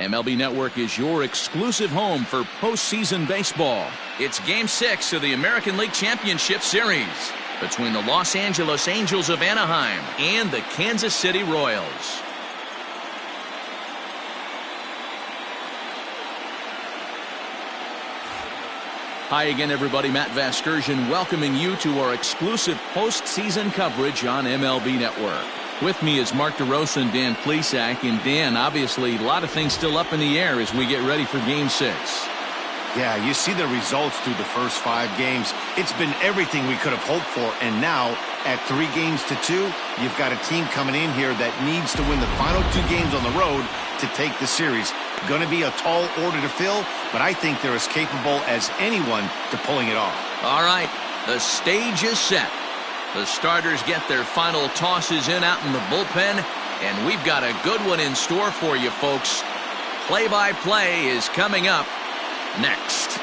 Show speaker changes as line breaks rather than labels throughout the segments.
MLB Network is your exclusive home for postseason baseball. It's Game 6 of the American League Championship Series between the Los Angeles Angels of Anaheim and the Kansas City Royals. Hi again, everybody. Matt Vasgersian welcoming you to our exclusive postseason coverage on MLB Network. With me is Mark DeRosa and Dan Plesac. And Dan, obviously, a lot of things still up in the air as we get ready for Game 6.
Yeah, you see the results through the first 5 games. It's been everything we could have hoped for. And now, at 3-2, you've got a team coming in here that needs to win the final 2 games on the road to take the series. Going to be a tall order to fill, but I think they're as capable as anyone to pulling it off.
All right, the stage is set. The starters get their final tosses in out in the bullpen, and we've got a good one in store for you, folks. Play-by-play is coming up next.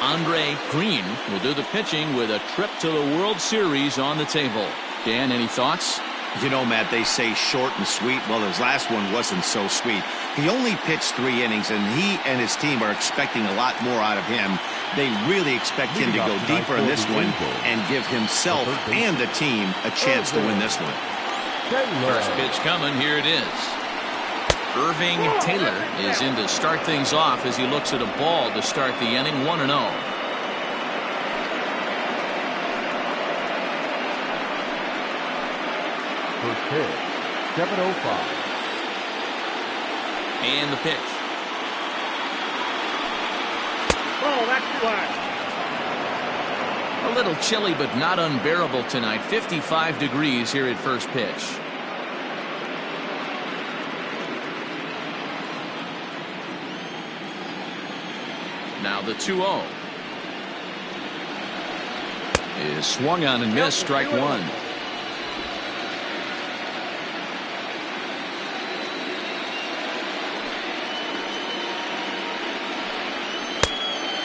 Andre Green will do the pitching with a trip to the World Series on the table. Dan, any thoughts?
You know, Matt, they say short and sweet. Well, his last one wasn't so sweet. He only pitched 3 innings, and he and his team are expecting a lot more out of him. They really expect him to go deeper in this one and give himself and the team a chance to win this one.
First pitch coming. Here it is. Irving Taylor is in to start things off as he looks at a ball to start the inning, 1-0.
First pitch, 7:05.
And the pitch.
Oh, that's too high.
A little chilly, but not unbearable tonight. 55 degrees here at first pitch. Now the 2-0 is swung on and missed. Strike 1.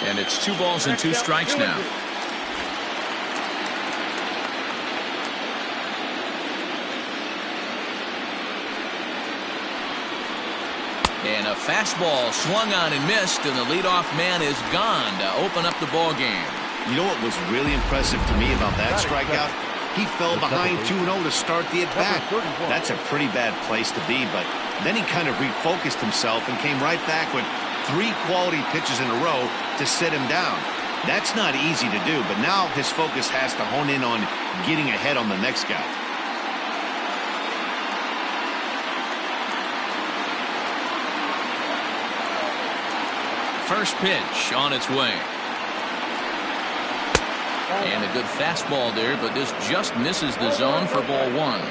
And it's 2 balls and 2 strikes now. And a fastball swung on and missed, and the leadoff man is gone to open up the ball game.
You know what was really impressive to me about that strikeout? He fell behind 2-0 to start the at-bat. That's a pretty bad place to be, but then he kind of refocused himself and came right back with 3 quality pitches in a row to set him down. That's not easy to do, but now his focus has to hone in on getting ahead on the next guy.
First pitch on its way. And a good fastball there, but this just misses the zone for ball 1.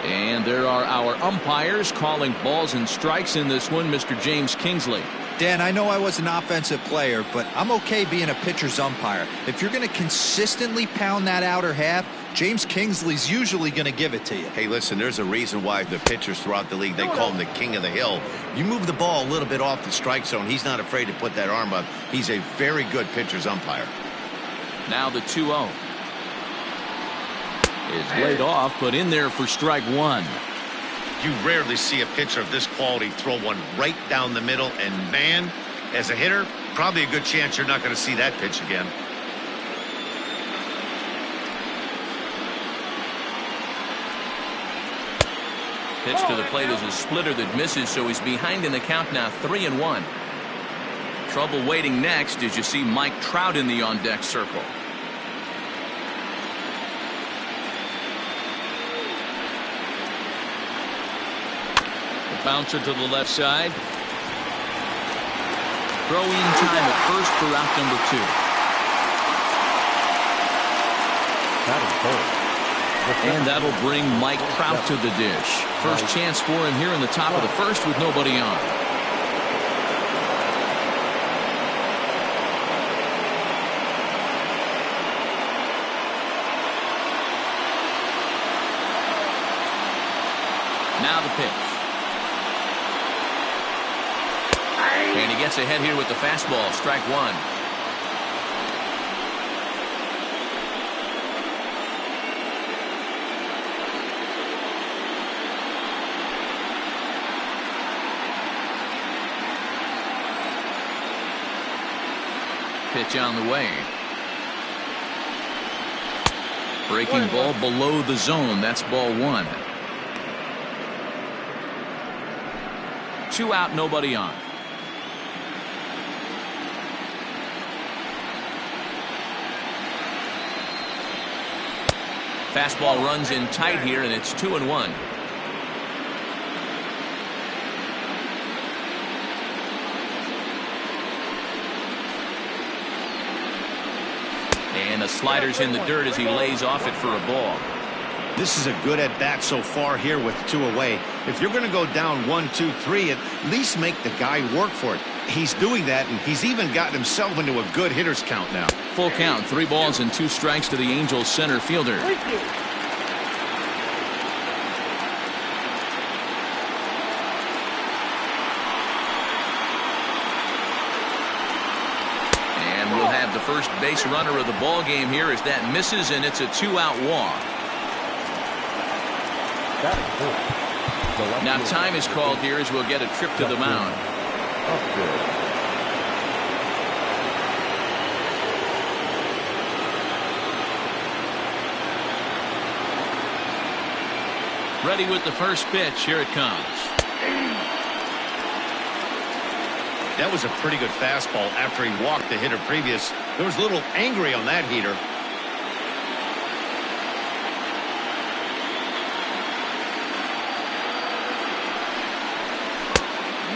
And there are our umpires calling balls and strikes in this one, Mr. James Kingsley.
Dan, I know I was an offensive player, but I'm okay being a pitcher's umpire. If you're going to consistently pound that outer half, James Kingsley's usually going to give it to you.
Hey, listen, there's a reason why the pitchers throughout the league, they call him the king of the hill. You move the ball a little bit off the strike zone, he's not afraid to put that arm up. He's a very good pitcher's umpire.
Now the 2-0 is laid off, but in there for strike 1.
You rarely see a pitcher of this quality throw one right down the middle, and man, as a hitter, probably a good chance you're not going to see that pitch again.
Pitch to the plate is a splitter that misses, so he's behind in the count now, 3-1. Trouble waiting next as you see Mike Trout in the on-deck circle. Bouncer to the left side. Throw-in time at first for out number 2. And that'll bring Mike Trout to the dish. First chance for him here in the top of the first with nobody on. Now the pitch. And he gets ahead here with the fastball. Strike 1. Pitch on the way. Breaking ball below the zone. That's ball 1. 2 out, nobody on. Fastball runs in tight here, and it's 2-1. And the slider's in the dirt as he lays off it for a ball.
This is a good at-bat so far here with 2 away. If you're going to go down 1, 2, 3, at least make the guy work for it. He's doing that, and he's even gotten himself into a good hitter's count now.
Full count, 3 balls and 2 strikes to the Angels center fielder. And we'll have the first base runner of the ball game here as that misses, and it's a 2-out walk. Now time is called here as we'll get a trip to the mound. Ready with the first pitch. Here it comes.
That was a pretty good fastball after he walked the hitter previous. There was a little angry on that heater.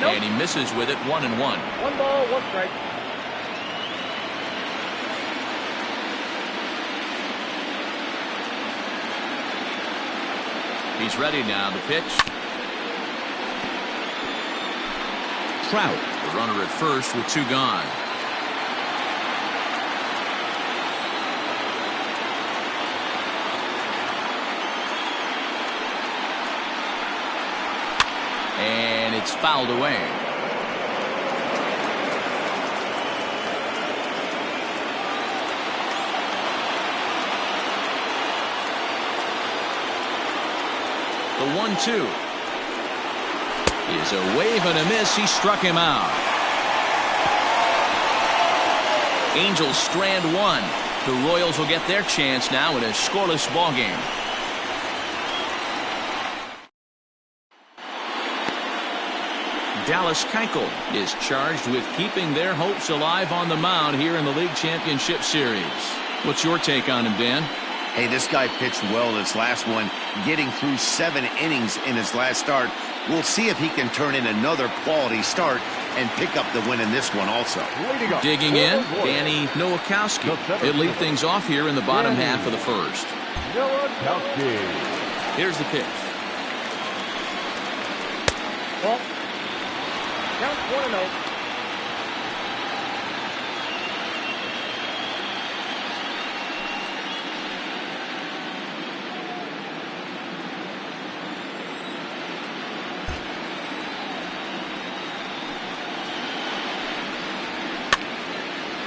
And he misses with it. 1-1.
1 ball, 1 strike.
He's ready now. The pitch.
Trout.
The runner at first with 2 gone. And it's fouled away. The 1-2 is a wave and a miss. He struck him out. Angels strand 1. The Royals will get their chance now in a scoreless ball game. Dallas Keuchel is charged with keeping their hopes alive on the mound here in the League Championship Series. What's your take on him, Dan?
Hey, this guy pitched well this last one, getting through 7 innings in his last start. We'll see if he can turn in another quality start and pick up the win in this one also.
Digging in, Danny Nowakowski. He'll lead things off here in the bottom half of the first. Here's the pitch.
Well, count 1-0.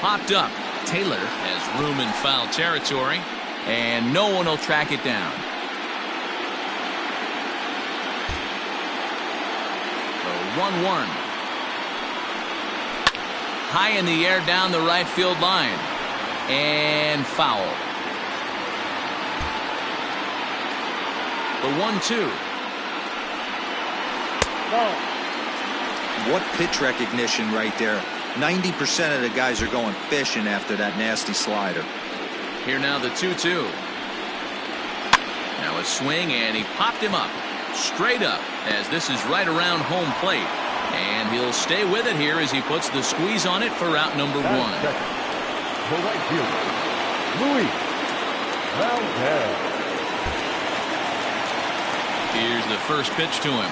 Popped up. Taylor has room in foul territory, and no one will track it down. The 1-1. High in the air down the right field line. And foul. The 1-2.
What pitch recognition right there. 90% of the guys are going fishing after that nasty slider.
Here now the 2-2. Now a swing, and he popped him up. Straight up, as this is right around home plate. And he'll stay with it here as he puts the squeeze on it for out number 1.
The right fielder, Luis Valdez.
Here's the first pitch to him.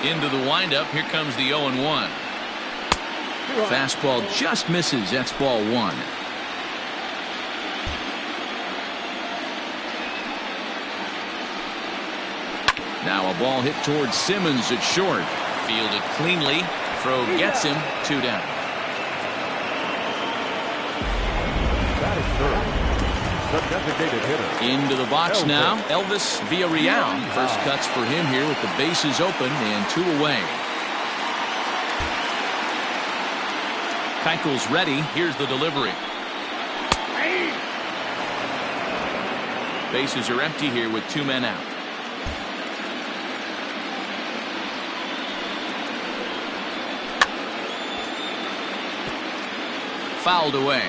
Into the windup. Here comes the 0-1. Fastball just misses. That's ball 1. Now a ball hit towards Simmons at short. Fielded cleanly. Throw gets him. 2 down.
That is third. The designated hitter.
Into the box now, Elvis Villarreal. First cuts for him here with the bases open and 2 away. Keuchel's ready. Here's the delivery. Bases are empty here with 2 men out. Fouled away.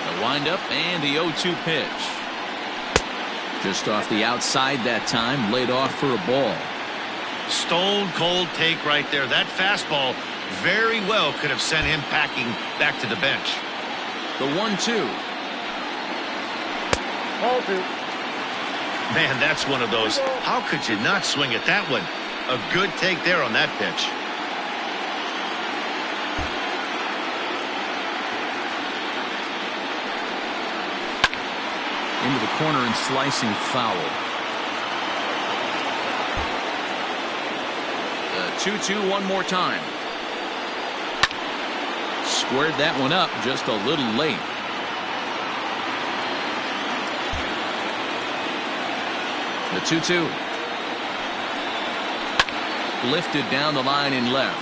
The windup and the 0-2 pitch. Just off the outside that time, laid off for a ball.
Stone cold take right there. That fastball very well could have sent him packing back to the bench.
The 1-2.
Ball 2.
Man, that's one of those. How could you not swing at that one? A good take there on that pitch.
Into the corner and slicing foul. The 2-2 one more time. Squared that one up just a little late. The 2-2. Lifted down the line in left.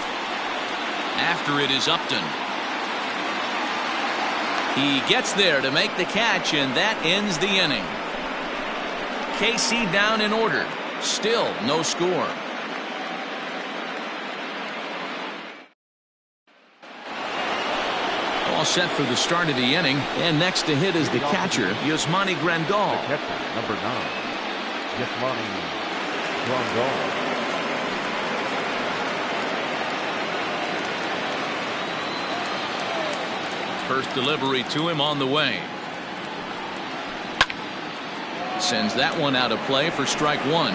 After it is Upton. He gets there to make the catch, and that ends the inning. KC down in order. Still no score. All set for the start of the inning, and next to hit is the catcher, Yasmani Grandal.
The catcher, number 9. Yasmani Grandal.
First delivery to him on the way. Sends that one out of play for strike 1.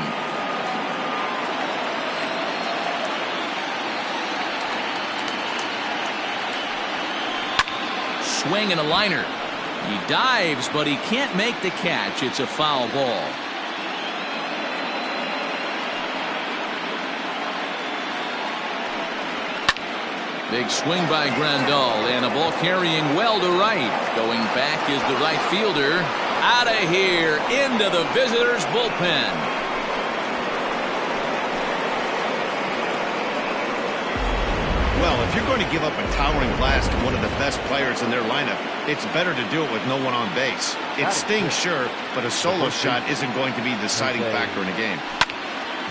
Swing and a liner. He dives, but he can't make the catch. It's a foul ball. Big swing by Grandal, and a ball carrying well to right. Going back is the right fielder. Out of here, into the visitors' bullpen.
Well, if you're going to give up a towering blast to one of the best players in their lineup, it's better to do it with no one on base. It stings, sure, but a solo shot isn't going to be the deciding factor in a game.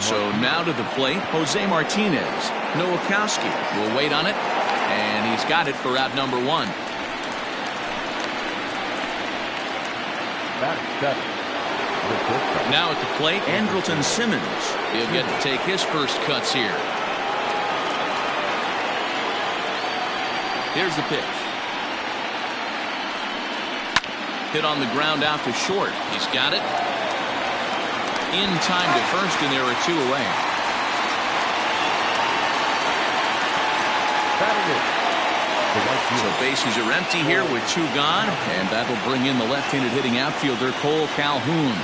So now to the plate, Jose Martinez. Nowakowski will wait on it, and he's got it for out number 1. Now at the plate, Andrelton Simmons. He'll get to take his first cuts here. Here's the pitch. Hit on the ground out to short. He's got it. In time to first, and there are 2 away. So bases are empty here with 2 gone, and that'll bring in the left-handed hitting outfielder Cole Calhoun.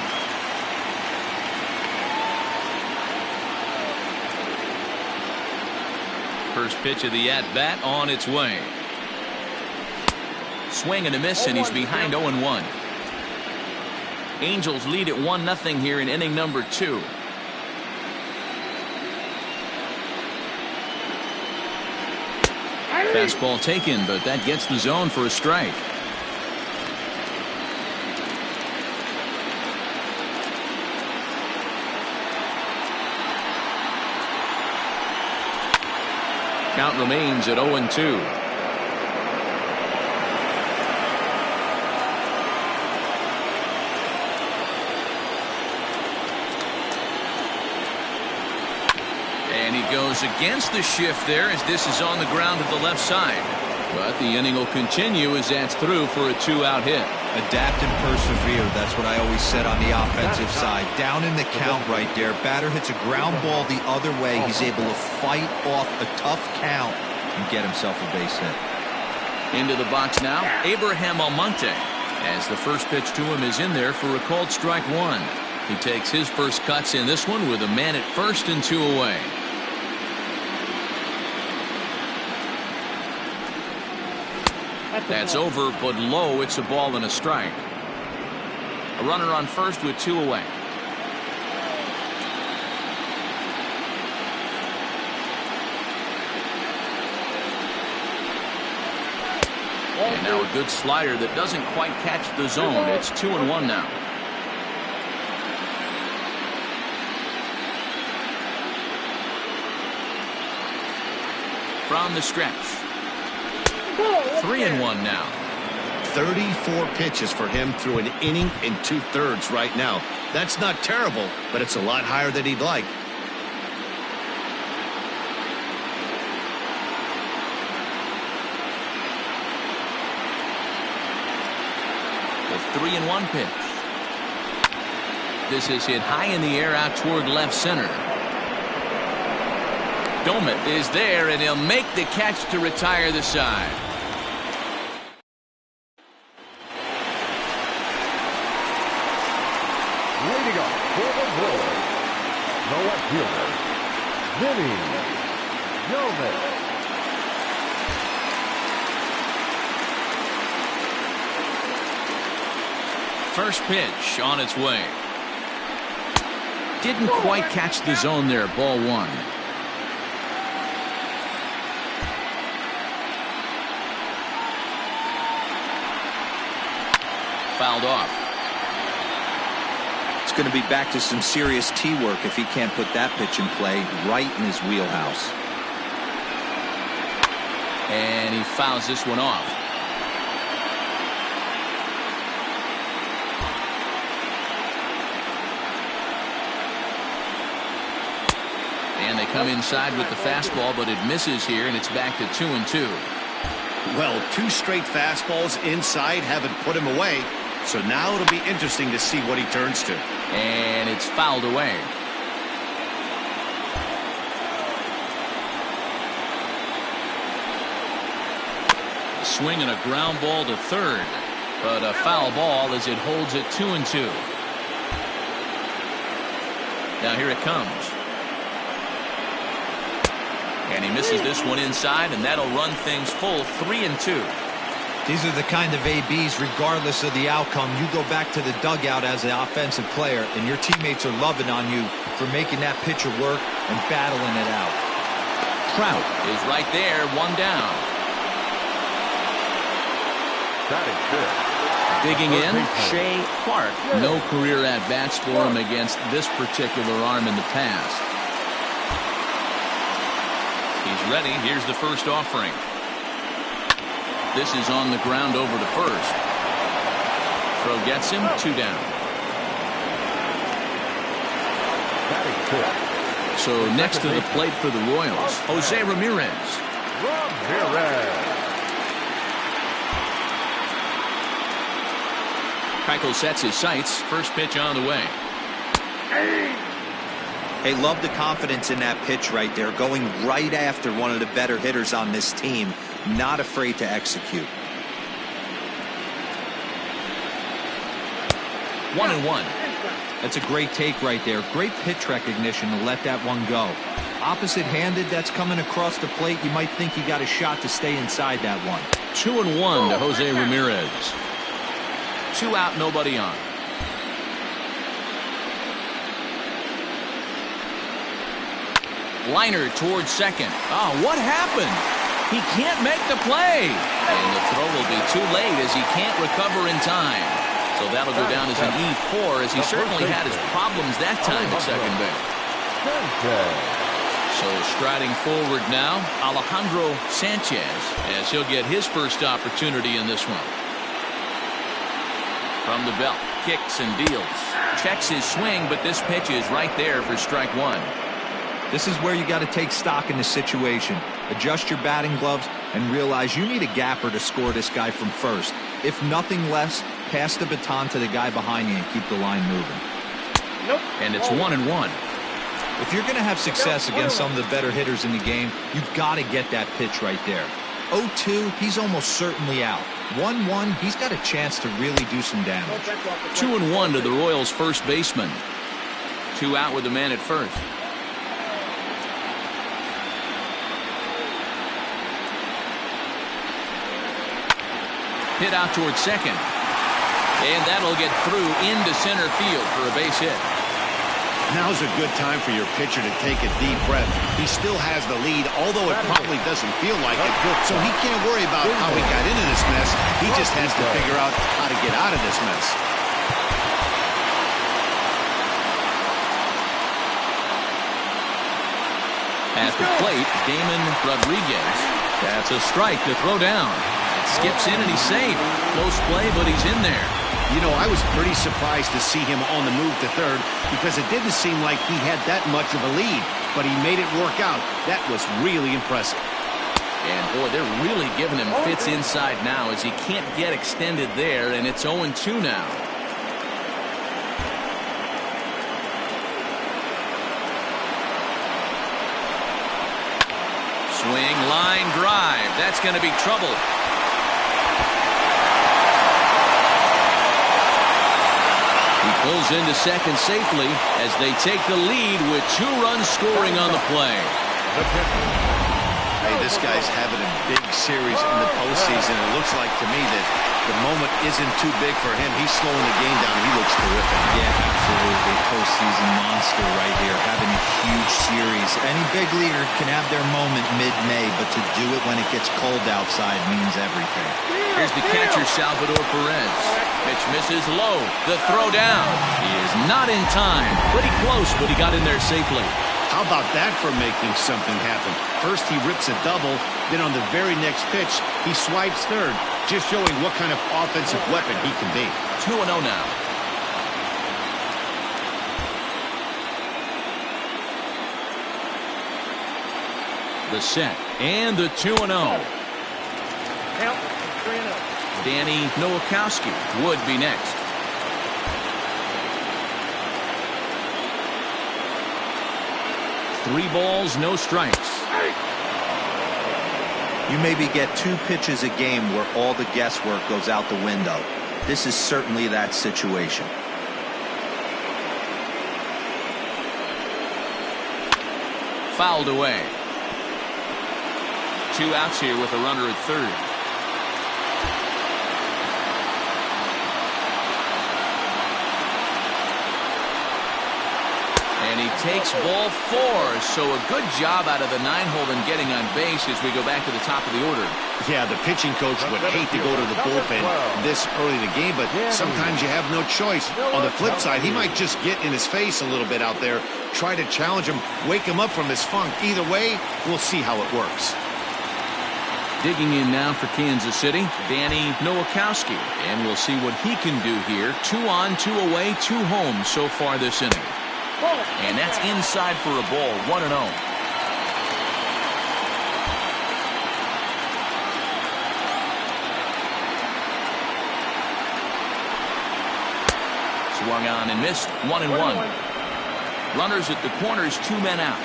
First pitch of the at-bat on its way. Swing and a miss, and he's behind 0-1. Angels lead at 1-0 here in inning number 2. Fastball taken, but that gets the zone for a strike. Count remains at 0-2. And he goes against the shift there as this is on the ground to the left side. But the inning will continue as that's through for a 2-out hit.
Adapt and persevere. That's what I always said on the offensive side. Down in the count right there. Batter hits a ground ball the other way. He's able to fight off a tough count and get himself a base hit.
Into the box now, Abraham Almonte, as the first pitch to him is in there for a called strike 1. He takes his first cuts in this one with a man at first and 2 away. That's over, but low. It's a ball and a strike. A runner on first with 2 away. And now a good slider that doesn't quite catch the zone. It's 2-1 now. From the stretch. 3-1 now.
34 pitches for him through an inning and 2/3 right now. That's not terrible, but it's a lot higher than he'd like.
The 3-1 pitch. This is hit high in the air out toward left center. Domet is there, and he'll make the catch to retire the side.
Leading up for the Brewers, the left fielder, Vinny Gomez.
First pitch on its way. Didn't quite catch the zone there. Ball 1. Fouled off.
It's going to be back to some serious tee work if he can't put that pitch in play right in his wheelhouse.
And he fouls this one off. And they come inside with the fastball, but it misses here, and it's back to 2-2.
Well, 2 straight fastballs inside haven't put him away. So now it'll be interesting to see what he turns to.
And it's fouled away. A swing and a ground ball to third. But a foul ball as it holds it 2-2. Now here it comes. And he misses this one inside, and that'll run things full 3-2.
These are the kind of ABs, regardless of the outcome. You go back to the dugout as an offensive player, and your teammates are loving on you for making that pitcher work and battling it out.
Trout is right there, 1 down.
That is good.
Digging in, Shea Clark. No career at-bats for him against this particular arm in the past. He's ready. Here's the first offering. This is on the ground over to first. Throw gets him, 2 down.
That is good.
So next to the plate for the Royals, Jose Ramirez. Keuchel sets his sights. First pitch on the way.
Hey, love the confidence in that pitch right there, going right after one of the better hitters on this team. Not afraid to execute.
1-1.
That's a great take right there. Great pitch recognition to let that one go. Opposite-handed, that's coming across the plate. You might think you got a shot to stay inside that one.
2-1 to Jose Ramirez. 2 out, nobody on. Liner towards second. Oh, what happened? He can't make the play. And the throw will be too late as he can't recover in time. So that'll go down as an E4, as he certainly had his problems that time at second base. So striding forward now, Alejandro Sanchez, as he'll get his first opportunity in this one. From the belt, kicks and deals. Checks his swing, but this pitch is right there for strike 1.
This is where you got to take stock in the situation. Adjust your batting gloves and realize you need a gapper to score this guy from first. If nothing less, pass the baton to the guy behind you and keep the line moving.
And it's 1-1.
If you're going to have success against some of the better hitters in the game, you've got to get that pitch right there. 0-2, he's almost certainly out. 1-1, he's got a chance to really do some damage.
2-1 to the Royals' first baseman. 2 out with the man at first. Hit out towards second. And that'll get through into center field for a base hit.
Now's a good time for your pitcher to take a deep breath. He still has the lead, although it probably doesn't feel like it. So he can't worry about how he got into this mess. He just has to figure out how to get out of this mess.
At the plate, Damon Rodriguez. That's a strike to throw down. It skips in and he's safe. Close play, but he's in there.
You know, I was pretty surprised to see him on the move to third because it didn't seem like he had that much of a lead, but he made it work out. That was really impressive.
And, boy, they're really giving him fits inside now as he can't get extended there, and it's 0-2 now. Swing, line, drive. That's going to be trouble. He pulls into second safely as they take the lead with 2 runs scoring on the play.
Hey, this guy's having a big series in the postseason. It looks like to me that the moment isn't too big for him. He's slowing the game down. He looks terrific.
Yeah, absolutely. Postseason monster right here, having a huge series. Any big leaguer can have their moment mid-May, but to do it when it gets cold outside means everything.
Here's the catcher, Salvador Perez. Pitch misses low. The throw down. He is not in time. Pretty close, but he got in there safely.
How about that for making something happen? First he rips a double, then on the very next pitch, he swipes third, just showing what kind of offensive weapon he can be.
2-0 now. The set and the 2-0.
Count 3-0.
Danny Nowakowski would be next. Three balls, no strikes.
You maybe get 2 pitches a game where all the guesswork goes out the window. This is certainly that situation.
Fouled away. 2 outs here with a runner at third. And he takes ball 4, so a good job out of the 9-hole in getting on base as we go back to the top of the order.
Yeah, the pitching coach would hate to go to the bullpen this early in the game, but sometimes you have no choice. On the flip side, he might just get in his face a little bit out there, try to challenge him, wake him up from his funk. Either way, we'll see how it works.
Digging in now for Kansas City, Danny Nowakowski, and we'll see what he can do here. 2 on, 2 away, 2 home so far this inning. And that's inside for a ball, 1-0. Swung on and missed, 1-1. Runners at the corners, 2 men out.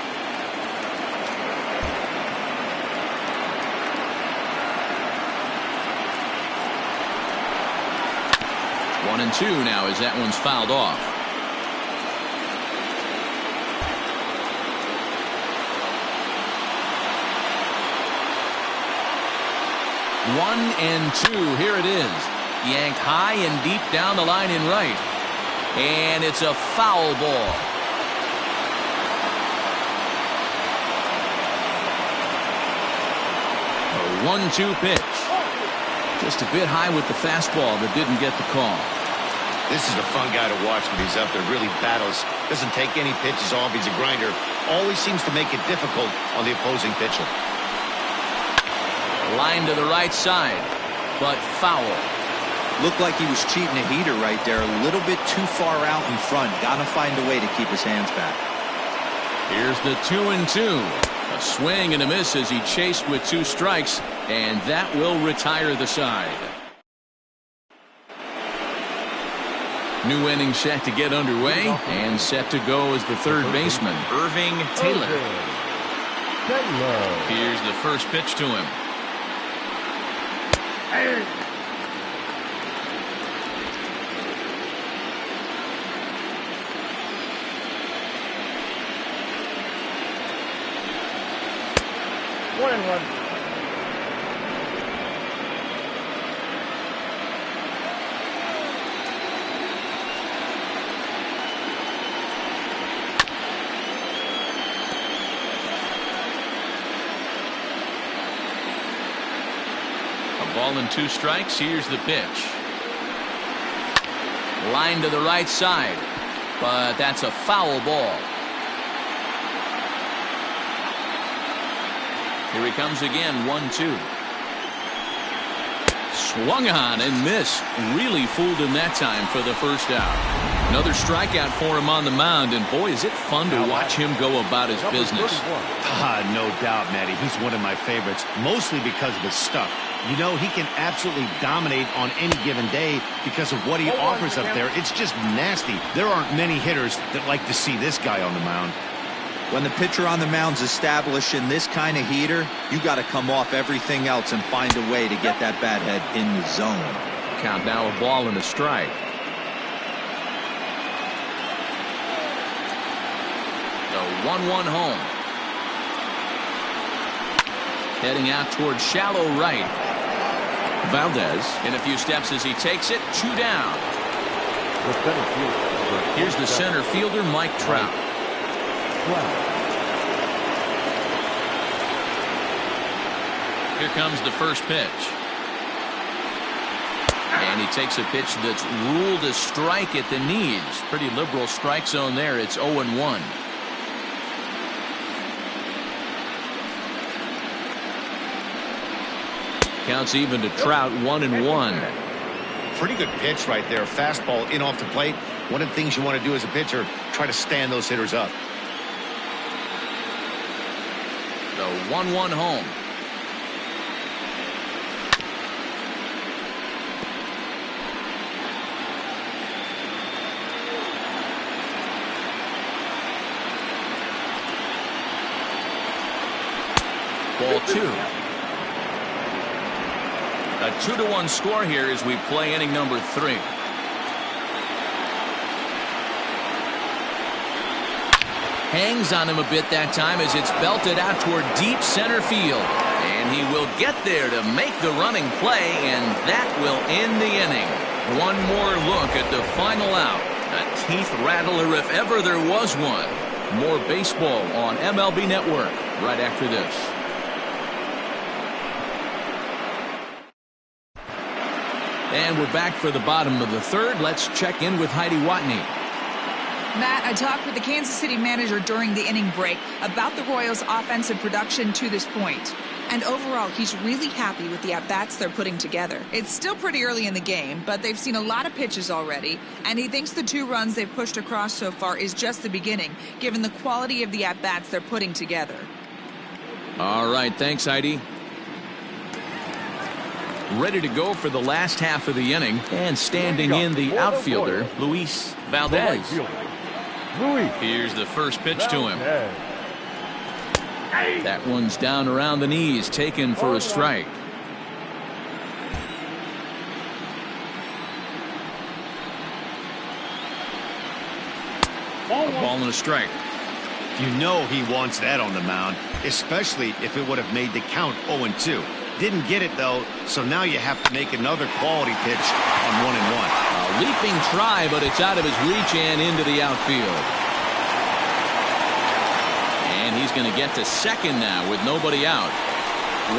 One and 2 now as that one's fouled off. 1-2. Here it is. Yanked high and deep down the line in right. And it's a foul ball. A 1-2 pitch. Just a bit high with the fastball that didn't get the call.
This is a fun guy to watch when he's up there. Really battles. Doesn't take any pitches off. He's a grinder. Always seems to make it difficult on the opposing pitcher.
Line to the right side, but foul.
Looked like he was cheating a heater right there. A little bit too far out in front. Gotta find a way to keep his hands back.
Here's the 2-2. A swing and a miss as he chased with 2 strikes, and that will retire the side. New inning set to get underway, and set to go as the third baseman, Irving Taylor. Here's the first pitch to him. Ball and 2 strikes. Here's the pitch. Line to the right side, but that's a foul ball. Here he comes again, 1-2. Swung on and missed. Really fooled him that time for the first out. Another strikeout for him on the mound, and boy, is it fun to watch him go about his business.
No doubt, Matty. He's one of my favorites, mostly because of his stuff. You know, he can absolutely dominate on any given day because of what he offers up there. It's just nasty. There aren't many hitters that like to see this guy on the mound.
When the pitcher on the mound's establishing this kind of heater, you got to come off everything else and find a way to get that bat head in the zone.
Count now, a ball and a strike. The 1-1 home. Heading out towards shallow right. Valdez in a few steps as he takes it. 2 down. Here's the center fielder, Mike Trout. Here comes the first pitch. And he takes a pitch that's ruled a strike at the knees. Pretty liberal strike zone there. It's 0-1. Counts even to Trout, 1-1.
Pretty good pitch right there. Fastball in off the plate. One of the things you want to do as a pitcher, try to stand those hitters up.
The 1-1 home. Ball 2. A 2-1 score here as we play inning number 3. Hangs on him a bit that time as it's belted out toward deep center field. And he will get there to make the running play, and that will end the inning. One more look at the final out. A teeth rattler if ever there was one. More baseball on MLB Network right after this. And we're back for the bottom of the 3rd. Let's check in with Heidi Watney.
Matt, I talked with the Kansas City manager during the inning break about the Royals' offensive production to this point. And overall, he's really happy with the at-bats they're putting together. It's still pretty early in the game, but they've seen a lot of pitches already, and he thinks the 2 runs they've pushed across so far is just the beginning, given the quality of the at-bats they're putting together.
All right, thanks, Heidi. Ready to go for the last half of the inning, and standing in the outfielder, Luis Valdez. Here's the first pitch to him. That one's down around the knees, taken for a strike. A ball and a strike.
You know he wants that on the mound, especially if it would have made the count 0-2. Didn't get it, though, so now you have to make another quality pitch on 1-1.
A leaping try, but it's out of his reach and into the outfield. And he's going to get to second now with nobody out.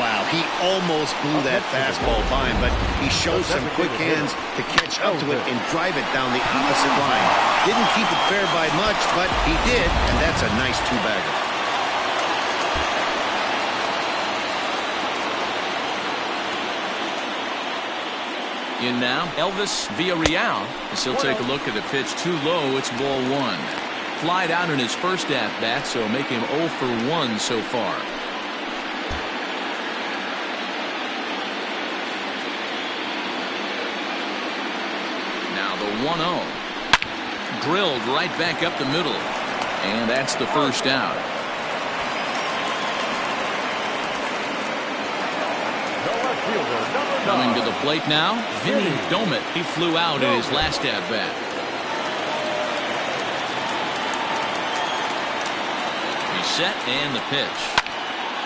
Wow, he almost blew that fastball by him, but he showed some quick hands to catch up to it and drive it down the opposite line. Didn't keep it fair by much, but he did, and that's a nice 2-bagger.
In now, Elvis Villarreal, as he'll take a look at the pitch too low. It's ball 1. Flied out in his first at-bat, so make him 0 for 1 so far. Now the 1-0. Drilled right back up the middle. And that's the first out. Coming to the plate now, Vinny Domit. He flew out in his last at-bat. He's set, and the pitch.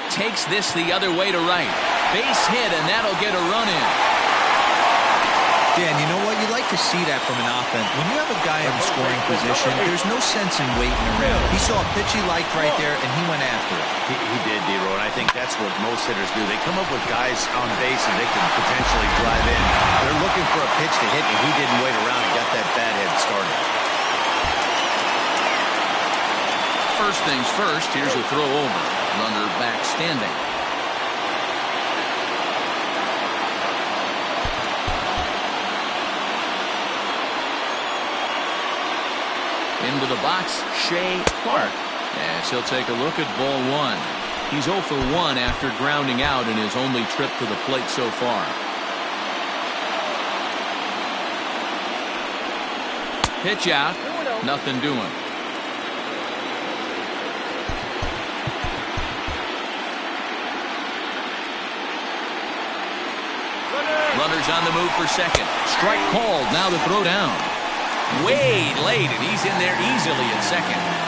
Takes this the other way to right. Base hit, and that'll get a run in.
Dan, you know what? You like to see that from an offense. When you have a guy in scoring position, there's no sense in waiting around. He saw a pitch he liked right there, and he went after it.
He did, D-Roy. I I think that's what most hitters do. They come up with guys on base and they can potentially drive in. They're looking for a pitch to hit, and he didn't wait around and got that bat head started.
First things first, here's a throw over. Runner back standing. Into the box, Shea Clark. As he'll take a look at ball one. He's 0 for 1 after grounding out in his only trip to the plate so far. Pitch out. Nothing doing. Runners on the move for second. Strike called. Now the throw down. Way late, and he's in there easily at second.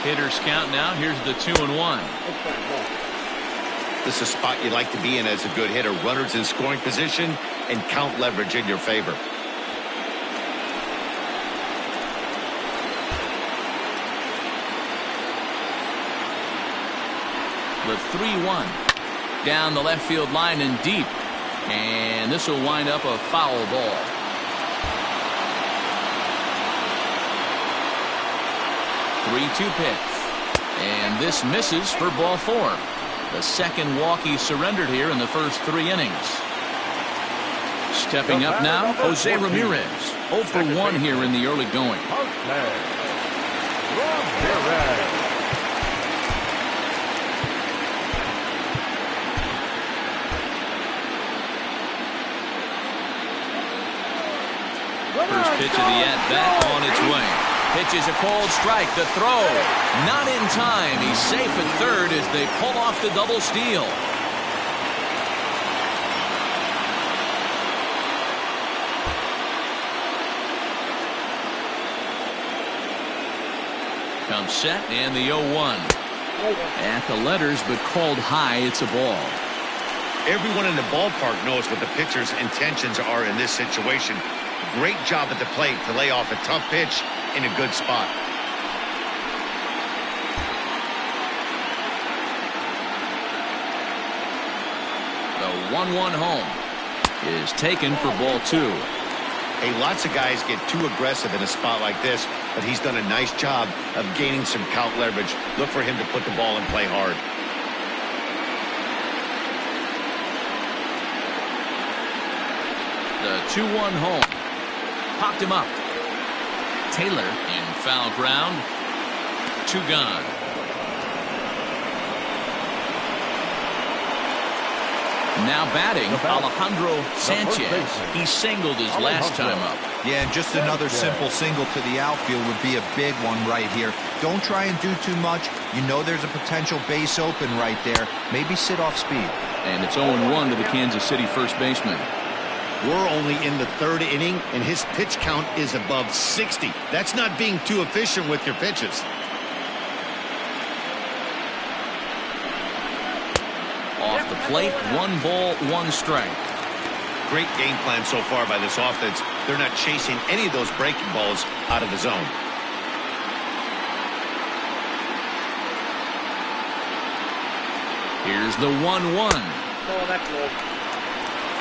Hitters count now. Here's the 2-1.
This is a spot you like to be in as a good hitter. Runners in scoring position and count leverage in your favor.
The 3-1 down the left field line and deep, and this will wind up a foul ball. Three-2 pitch, and this misses for ball 4. The second walk he surrendered here in the first 3 innings. Stepping up now, Jose Ramirez. 0 for 1 here in the early going. First pitch of the at-bat on its way. Pitch is a cold strike. The throw not in time. He's safe at third as they pull off the double steal. Comes set and the 0-1. At the letters but called high. It's a ball.
Everyone in the ballpark knows what the pitcher's intentions are in this situation. Great job at the plate to lay off a tough pitch in a good spot.
The 1-1 home is taken for ball 2.
Hey, lots of guys get too aggressive in a spot like this, but he's done a nice job of gaining some count leverage. Look for him to put the ball in play hard.
The 2-1 home. Popped him up. Taylor in foul ground. 2 gone. Now batting, Alejandro Sanchez. He singled his last time up.
Yeah, and just another simple single to the outfield would be a big one right here. Don't try and do too much. You know there's a potential base open right there. Maybe sit off speed.
And it's 0-1 to the Kansas City first baseman.
We're only in the 3rd inning, and his pitch count is above 60. That's not being too efficient with your pitches.
Off the plate, 1 ball, 1 strike.
Great game plan so far by this offense. They're not chasing any of those breaking balls out of the zone.
Here's the 1-1.
Oh, that's low.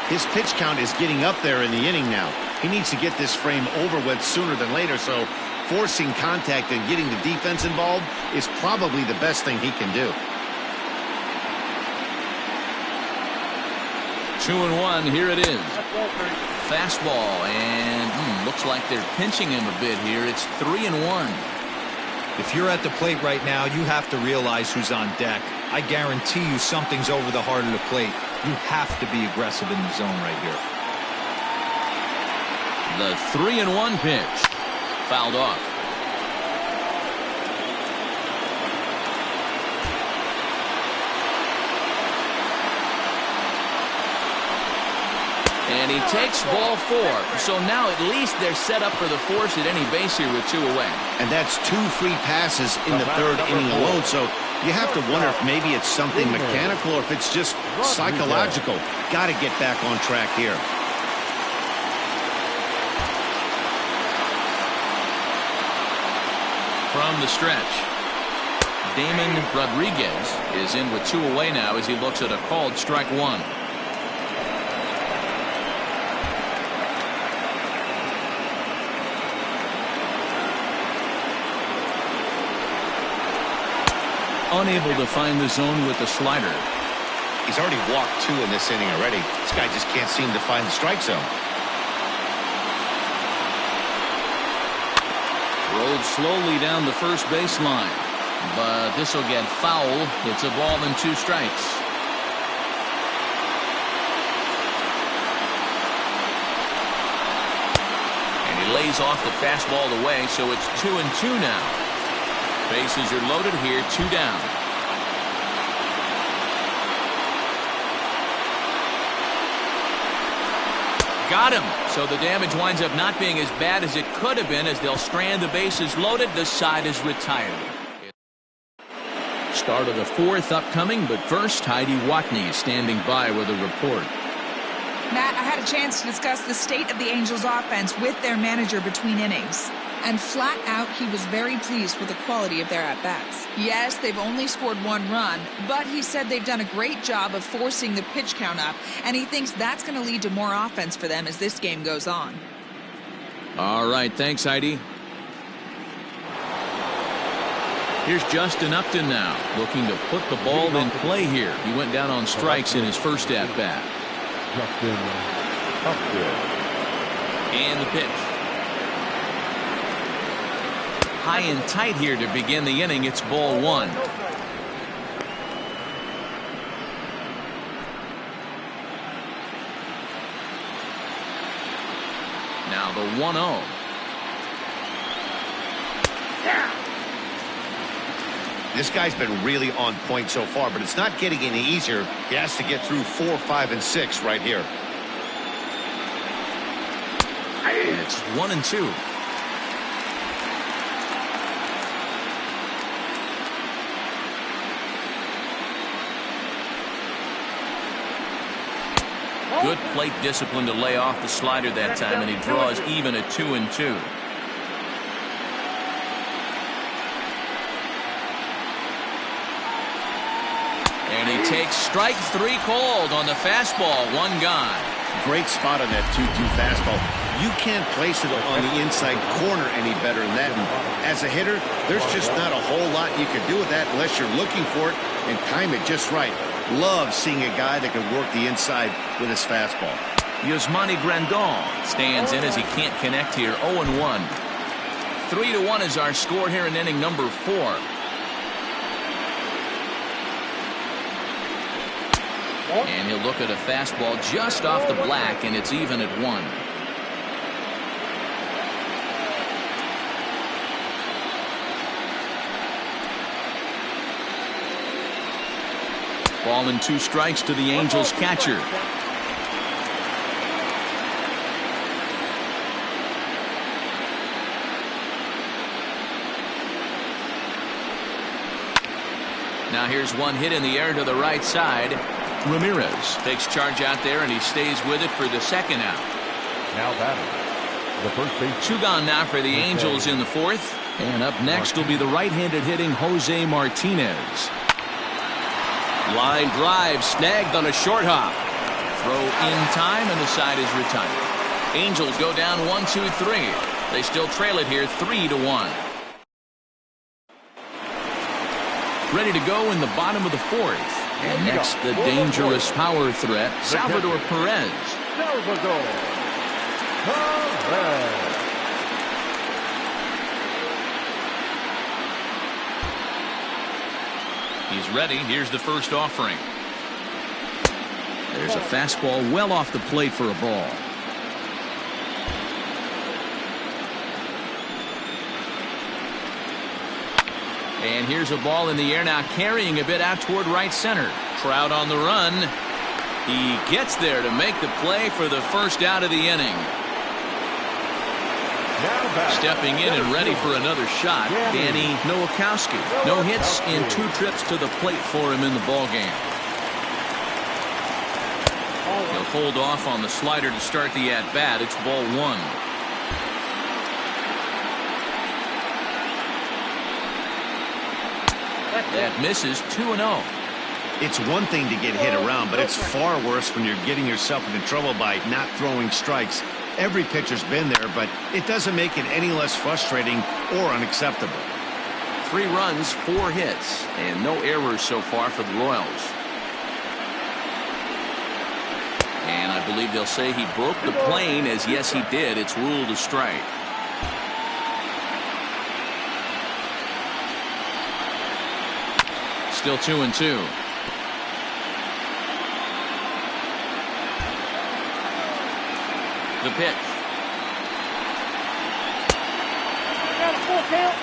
His pitch count is getting up there in the inning now. He needs to get this frame over with sooner than later, so forcing contact and getting the defense involved is probably the best thing he can do.
2-1, here it is. Fastball, and looks like they're pinching him a bit here. It's 3-1.
If you're at the plate right now, you have to realize who's on deck. I guarantee you something's over the heart of the plate. You have to be aggressive in the zone right here.
The 3-1 pitch. Fouled off. And he takes ball 4. So now at least they're set up for the force at any base here with 2 away.
And that's 2 free passes in the 3rd inning alone. So you have to wonder if maybe it's something mechanical or if it's just psychological. Got to get back on track here.
from the stretch. Damon Rodriguez is in with 2 away now as he looks at a called strike 1. Unable to find the zone with the slider.
He's already walked 2 in this inning already. This guy just can't seem to find the strike zone.
Rolled slowly down the first baseline, but this will get foul. It's a ball and 2 strikes. And he lays off the fastball away, so it's 2-2 now. Bases are loaded here, 2 down. Got him. So the damage winds up not being as bad as it could have been as they'll strand the bases loaded. The side is retired. Start of the 4th upcoming, but first Heidi Watney standing by with a report.
Matt, I had a chance to discuss the state of the Angels offense with their manager between innings. And flat out, he was very pleased with the quality of their at-bats. Yes, they've only scored 1 run, but he said they've done a great job of forcing the pitch count up, and he thinks that's going to lead to more offense for them as this game goes on.
All right, thanks, Heidi. Here's Justin Upton now, looking to put the ball in play here. He went down on strikes in his first at-bat.
Justin Upton.
And the pitch. High and tight here to begin the inning. It's ball 1. Now the 1-0.
This guy's been really on point so far, but it's not getting any easier. He has to get through 4, 5, and 6 right here.
And it's 1-2. Good plate discipline to lay off the slider that time, and he draws even at 2-2. And he takes strike 3 called on the fastball. 1 gone.
Great spot on that 2-2 fastball. You can't place it on the inside corner any better than that. And as a hitter, there's just not a whole lot you can do with that unless you're looking for it and time it just right. Love seeing a guy that can work the inside with his fastball.
Yasmani Grandal stands in as he can't connect here. 0-1. 3-1 is our score here in inning number 4. And he'll look at a fastball just off the black, and it's even at 1. Ball and 2 strikes to the Angels catcher. Now here's one hit in the air to the right side. Ramirez takes charge out there, and he stays with it for the 2nd out.
Now batting, the first base.
2 gone now for the Angels in the 4th. And up next will be the right-handed hitting Jose Martinez. Line drive snagged on a short hop. Throw in time, and the side is retired. Angels go down 1-2-3. They still trail it here 3-1. Ready to go in the bottom of the 4th. And next, the dangerous power threat, Salvador Perez.
Salvador Perez.
He's ready. Here's the first offering. There's a fastball well off the plate for a ball. And here's a ball in the air now, carrying a bit out toward right center. Trout on the run. He gets there to make the play for the first out of the inning. Stepping in and ready for another shot, Danny Nowakowski. No hits and 2 trips to the plate for him in the ballgame. He'll hold off on the slider to start the at-bat. It's ball 1. That misses 2-0.
It's one thing to get hit around, but it's far worse when you're getting yourself into trouble by not throwing strikes. Every pitcher's been there, but it doesn't make it any less frustrating or unacceptable.
3 runs, 4 hits, and no errors so far for the Royals. And I believe they'll say he broke the plane, as yes he did. It's ruled a strike. Still 2-2. The pitch.
Got a full count.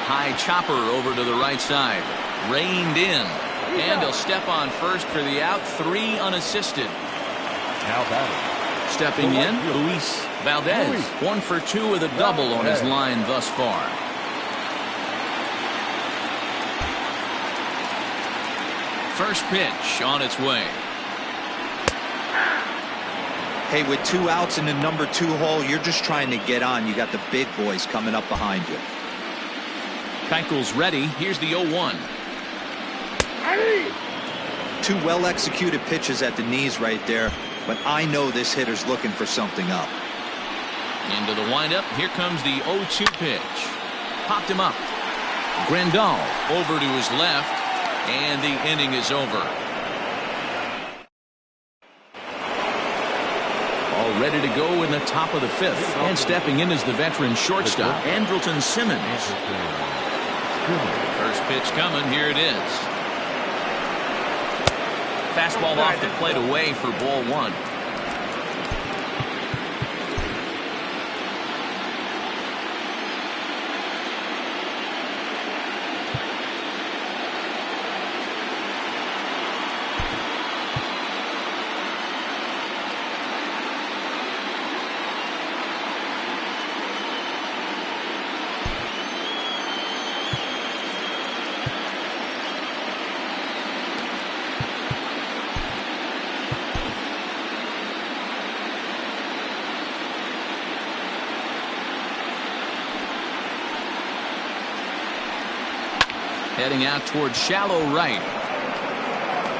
High chopper over to the right side. Reined in. And he'll step on first for the out. 3 unassisted.
Now batting.
Stepping in, Luis Valdez. 1 for 2 with a double on his line thus far. First pitch on its way.
Hey, with 2 outs in the number 2 hole, you're just trying to get on. You got the big boys coming up behind you.
Keuchel's ready. Here's the 0-1.
2 well-executed pitches at the knees right there, but I know this hitter's looking for something up.
Into the windup. Here comes the 0-2 pitch. Popped him up. Grandal over to his left. And the inning is over. All ready to go in the top of the 5th. And stepping in is the veteran shortstop, Andrelton Simmons. First pitch coming. Here it is. Fastball off the plate away for ball 1. Heading out towards shallow right.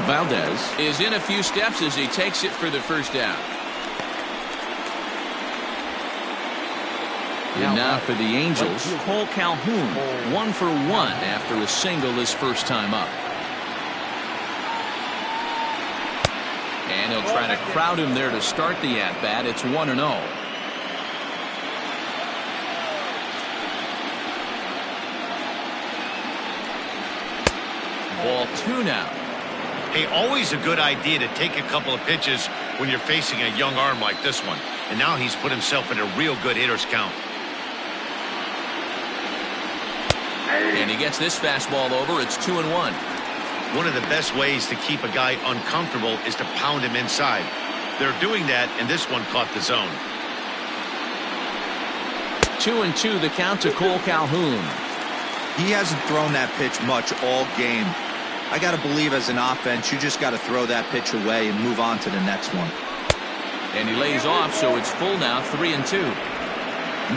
Valdez is in a few steps as he takes it for the first out. And now for the Angels, Cole Calhoun, 1 for 1 after a single his first time up. And he'll try to crowd him there to start the at-bat. It's 1-0. Ball 2 now.
Hey, always a good idea to take a couple of pitches when you're facing a young arm like this one. And now he's put himself in a real good hitter's count.
And he gets this fastball over. It's 2-1.
One of the best ways to keep a guy uncomfortable is to pound him inside. They're doing that, and this one caught the zone.
2-2 the count to Cole Calhoun.
He hasn't thrown that pitch much all game. I got to believe as an offense, you just got to throw that pitch away and move on to the next one.
And he lays off, so it's full now, 3-2.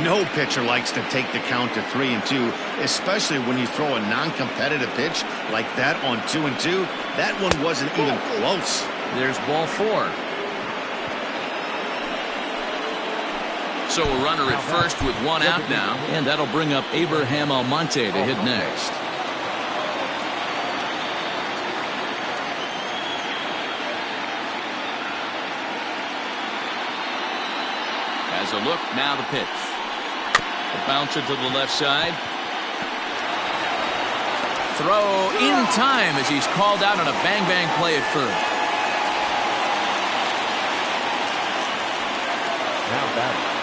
No pitcher likes to take the count to 3-2, especially when you throw a non-competitive pitch like that on 2-2. That one wasn't even close.
There's ball 4. So a runner at first with 1 out now, and that'll bring up Abraham Almonte to hit next. As a look, now the pitch. The bouncer to the left side. Throw in time as he's called out on a bang-bang play at first.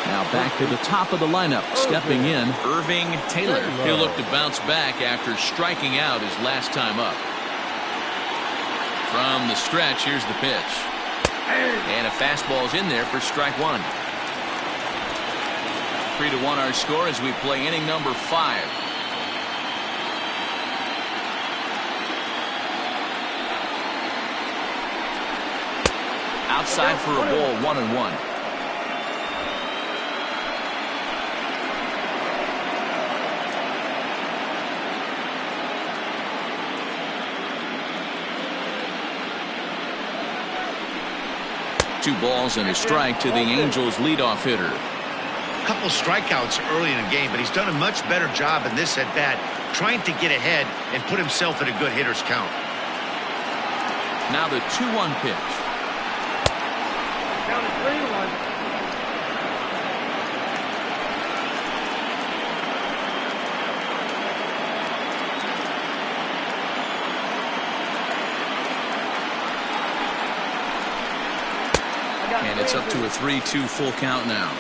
Now back to the top of the lineup. Stepping in, Irving Taylor. He'll look to bounce back after striking out his last time up. From the stretch, here's the pitch. And a fastball's in there for strike 1. 3-1 our score as we play inning number 5. Outside for a ball, 1-1. 2 balls and a strike to the Angels leadoff hitter.
A couple strikeouts early in the game, but he's done a much better job in this at-bat, trying to get ahead and put himself in a good hitter's count.
Now the 2-1 pitch.
Count is 3-1.
And it's up to a 3-2 full count now.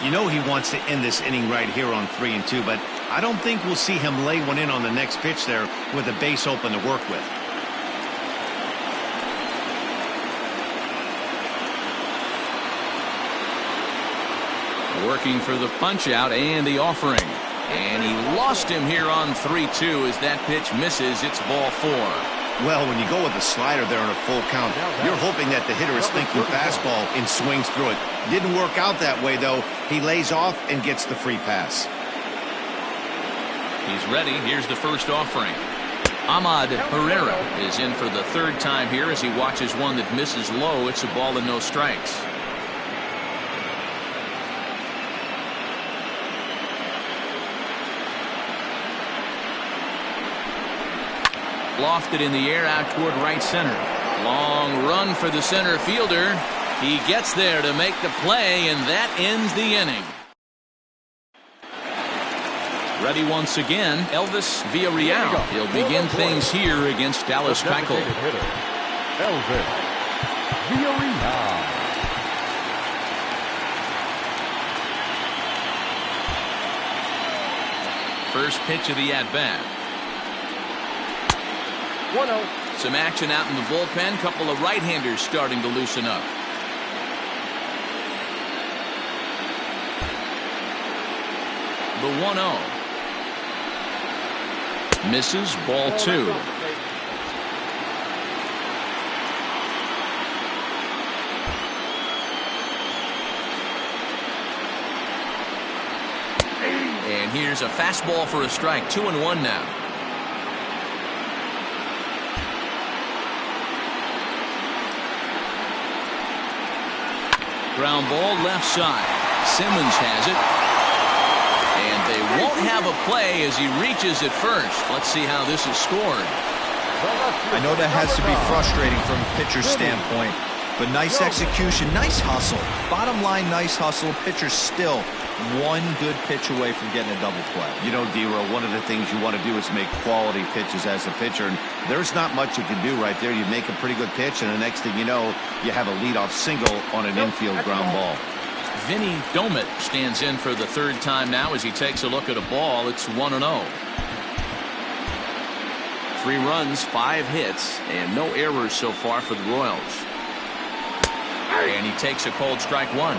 You know he wants to end this inning right here on 3-2, but I don't think we'll see him lay one in on the next pitch there with a base open to work with.
Working for the punch out and the offering. And he lost him here on 3-2 as that pitch misses. It's ball 4.
Well, when you go with a slider there in a full count, you're hoping that the hitter is thinking fastball and swings through it. Didn't work out that way, though. He lays off and gets the free pass.
He's ready. Here's the first offering. Ahmad Herrera is in for the 3rd time here as he watches one that misses low. It's a ball and no strikes. Lofted in the air out toward right center. Long run for the center fielder. He gets there to make the play, and that ends the inning. Ready once again, Elvis Villarreal. He'll begin things here against Dallas Keuchel.
Elvis Villarreal.
First pitch of the at-bat.
1-0.
Some action out in the bullpen. Couple of right-handers starting to loosen up. The 1-0. Misses, ball 2. And here's a fastball for a strike. 2-1 now. Ground ball left side. Simmons has it. And they won't have a play as he reaches at first. Let's see how this is scored.
I know that has to be frustrating from a pitcher's standpoint, but nice execution, nice hustle. Bottom line, nice hustle. Pitcher's still one good pitch away from getting a double play.
You know, D-Row, one of the things you want to do is make quality pitches as a pitcher, and there's not much you can do right there. You make a pretty good pitch, and the next thing you know, you have a leadoff single on an infield ground ball.
Vinny Domit stands in for the 3rd time now as he takes a look at a ball. It's 1-0. 3 runs, 5 hits, and no errors so far for the Royals. And he takes a cold strike 1.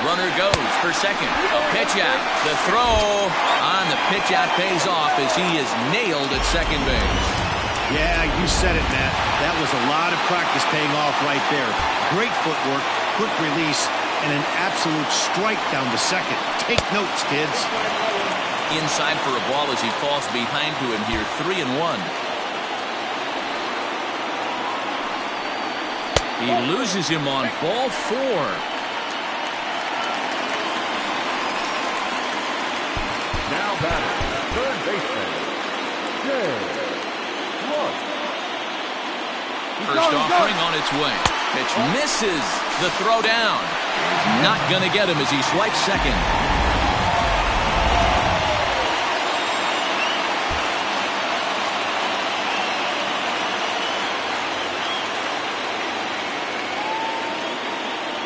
Runner goes for second. A pitch out. The throw on the pitch out pays off as he is nailed at second base.
Yeah, you said it, Matt. That was a lot of practice paying off right there. Great footwork, quick release, and an absolute strike down to second. Take notes, kids.
Inside for a ball as he falls behind to him here. 3-1. He loses him on ball 4.
Now batting, third baseman,
First offering on its way. Pitch misses the throw down. Not going to get him as he swipes second.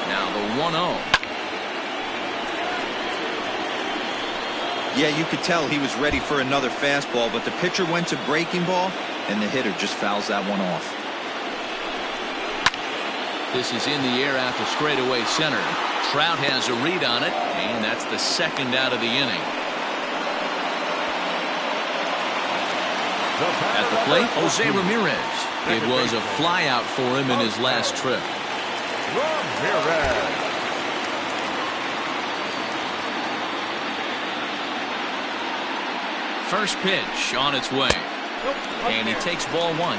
Now the 1-0.
Yeah, you could tell he was ready for another fastball, but the pitcher went to breaking ball, and the hitter just fouls that one off.
This is in the air out to straightaway center. Trout has a read on it, and that's the 2nd out of the inning. At the plate, Jose Ramirez. It was a flyout for him in his last trip.
Ramirez.
First pitch on its way. And he takes ball one.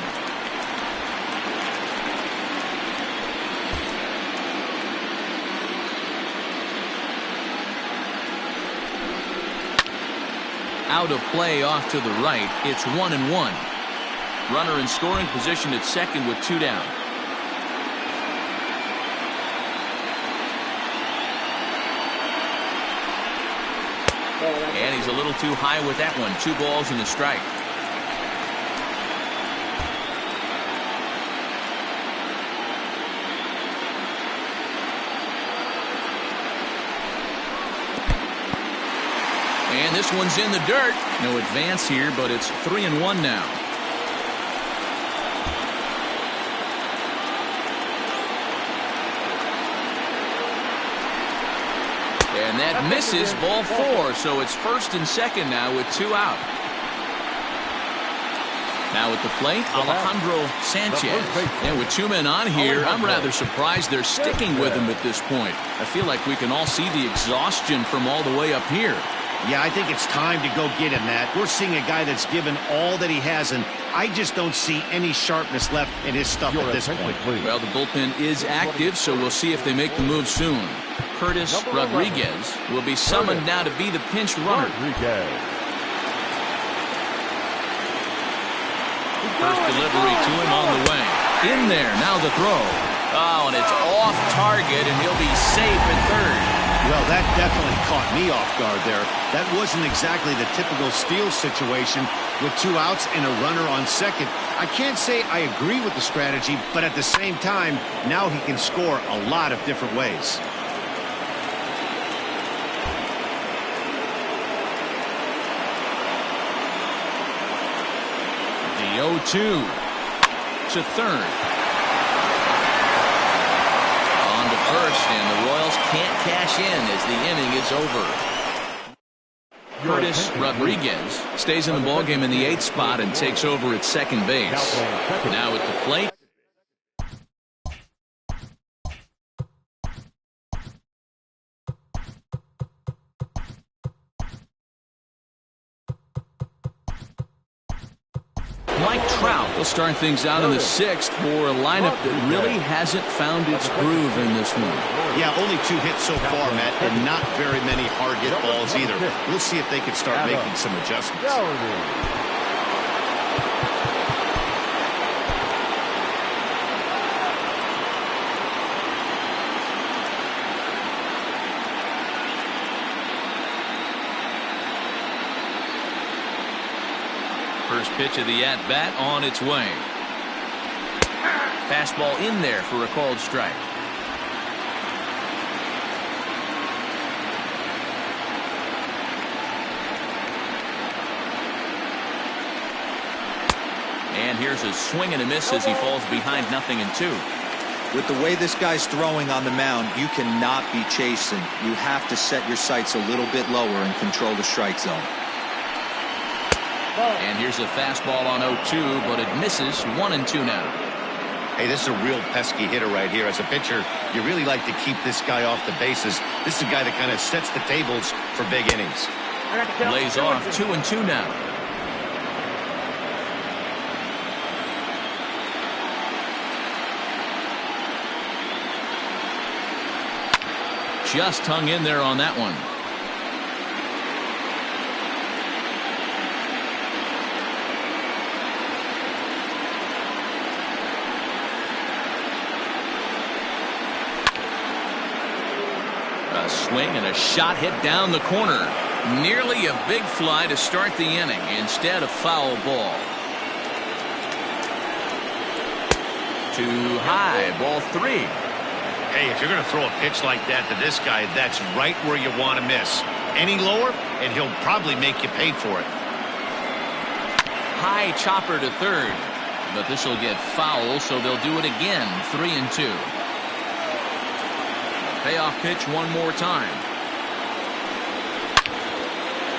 Out of play off to the right. It's 1-1. Runner in scoring position at second with 2 down. And he's a little too high with that one. 2 balls and a strike. And this one's in the dirt. No advance here, but it's 3-1 now. And that misses, ball 4, so it's first and second now with 2 out. Now at the plate, Alejandro Sanchez. And with 2 men on here, I'm rather surprised they're sticking with him at this point. I feel like we can all see the exhaustion from all the way up here.
Yeah, I think it's time to go get him, Matt. We're seeing a guy that's given all that he has, and I just don't see any sharpness left in his stuff at this point.
Well, the bullpen is active, so we'll see if they make the move soon. Curtis Rodriguez will be summoned now to be the pinch runner. First delivery to him on the way. In there, now the throw. Oh, and it's off target, and he'll be safe at third.
Well, that definitely caught me off guard there. That wasn't exactly the typical steal situation with 2 outs and a runner on second. I can't say I agree with the strategy, but at the same time, now he can score a lot of different ways.
The 0-2 to third. On to first, and the Royals can't cash in as the inning is over. Curtis Rodriguez stays in the ballgame in the 8th spot and takes over at second base. Now at the plate. Mike Trout will start things out in the 6th for a lineup that really hasn't found its groove in this one.
Yeah, only 2 hits so far, Matt, and not very many hard hit balls either. We'll see if they can start making some adjustments.
First pitch of the at-bat on its way. Fastball in there for a called strike. And here's a swing and a miss as he falls behind 0-2.
With the way this guy's throwing on the mound, you cannot be chasing. You have to set your sights a little bit lower and control the strike zone.
And here's a fastball on 0-2, but it misses. 1-2 now.
Hey, this is a real pesky hitter right here. As a pitcher, you really like to keep this guy off the bases. This is a guy that kind of sets the tables for big innings.
Lays off. 2-2 now. Just hung in there on that one. A swing and a shot hit down the corner. Nearly a big fly to start the inning. Instead, a foul ball. Too high. Ball 3.
Hey, if you're going to throw a pitch like that to this guy, that's right where you want to miss. Any lower, and he'll probably make you pay for it.
High chopper to third. But this will get foul, so they'll do it again. 3-2. Payoff pitch one more time.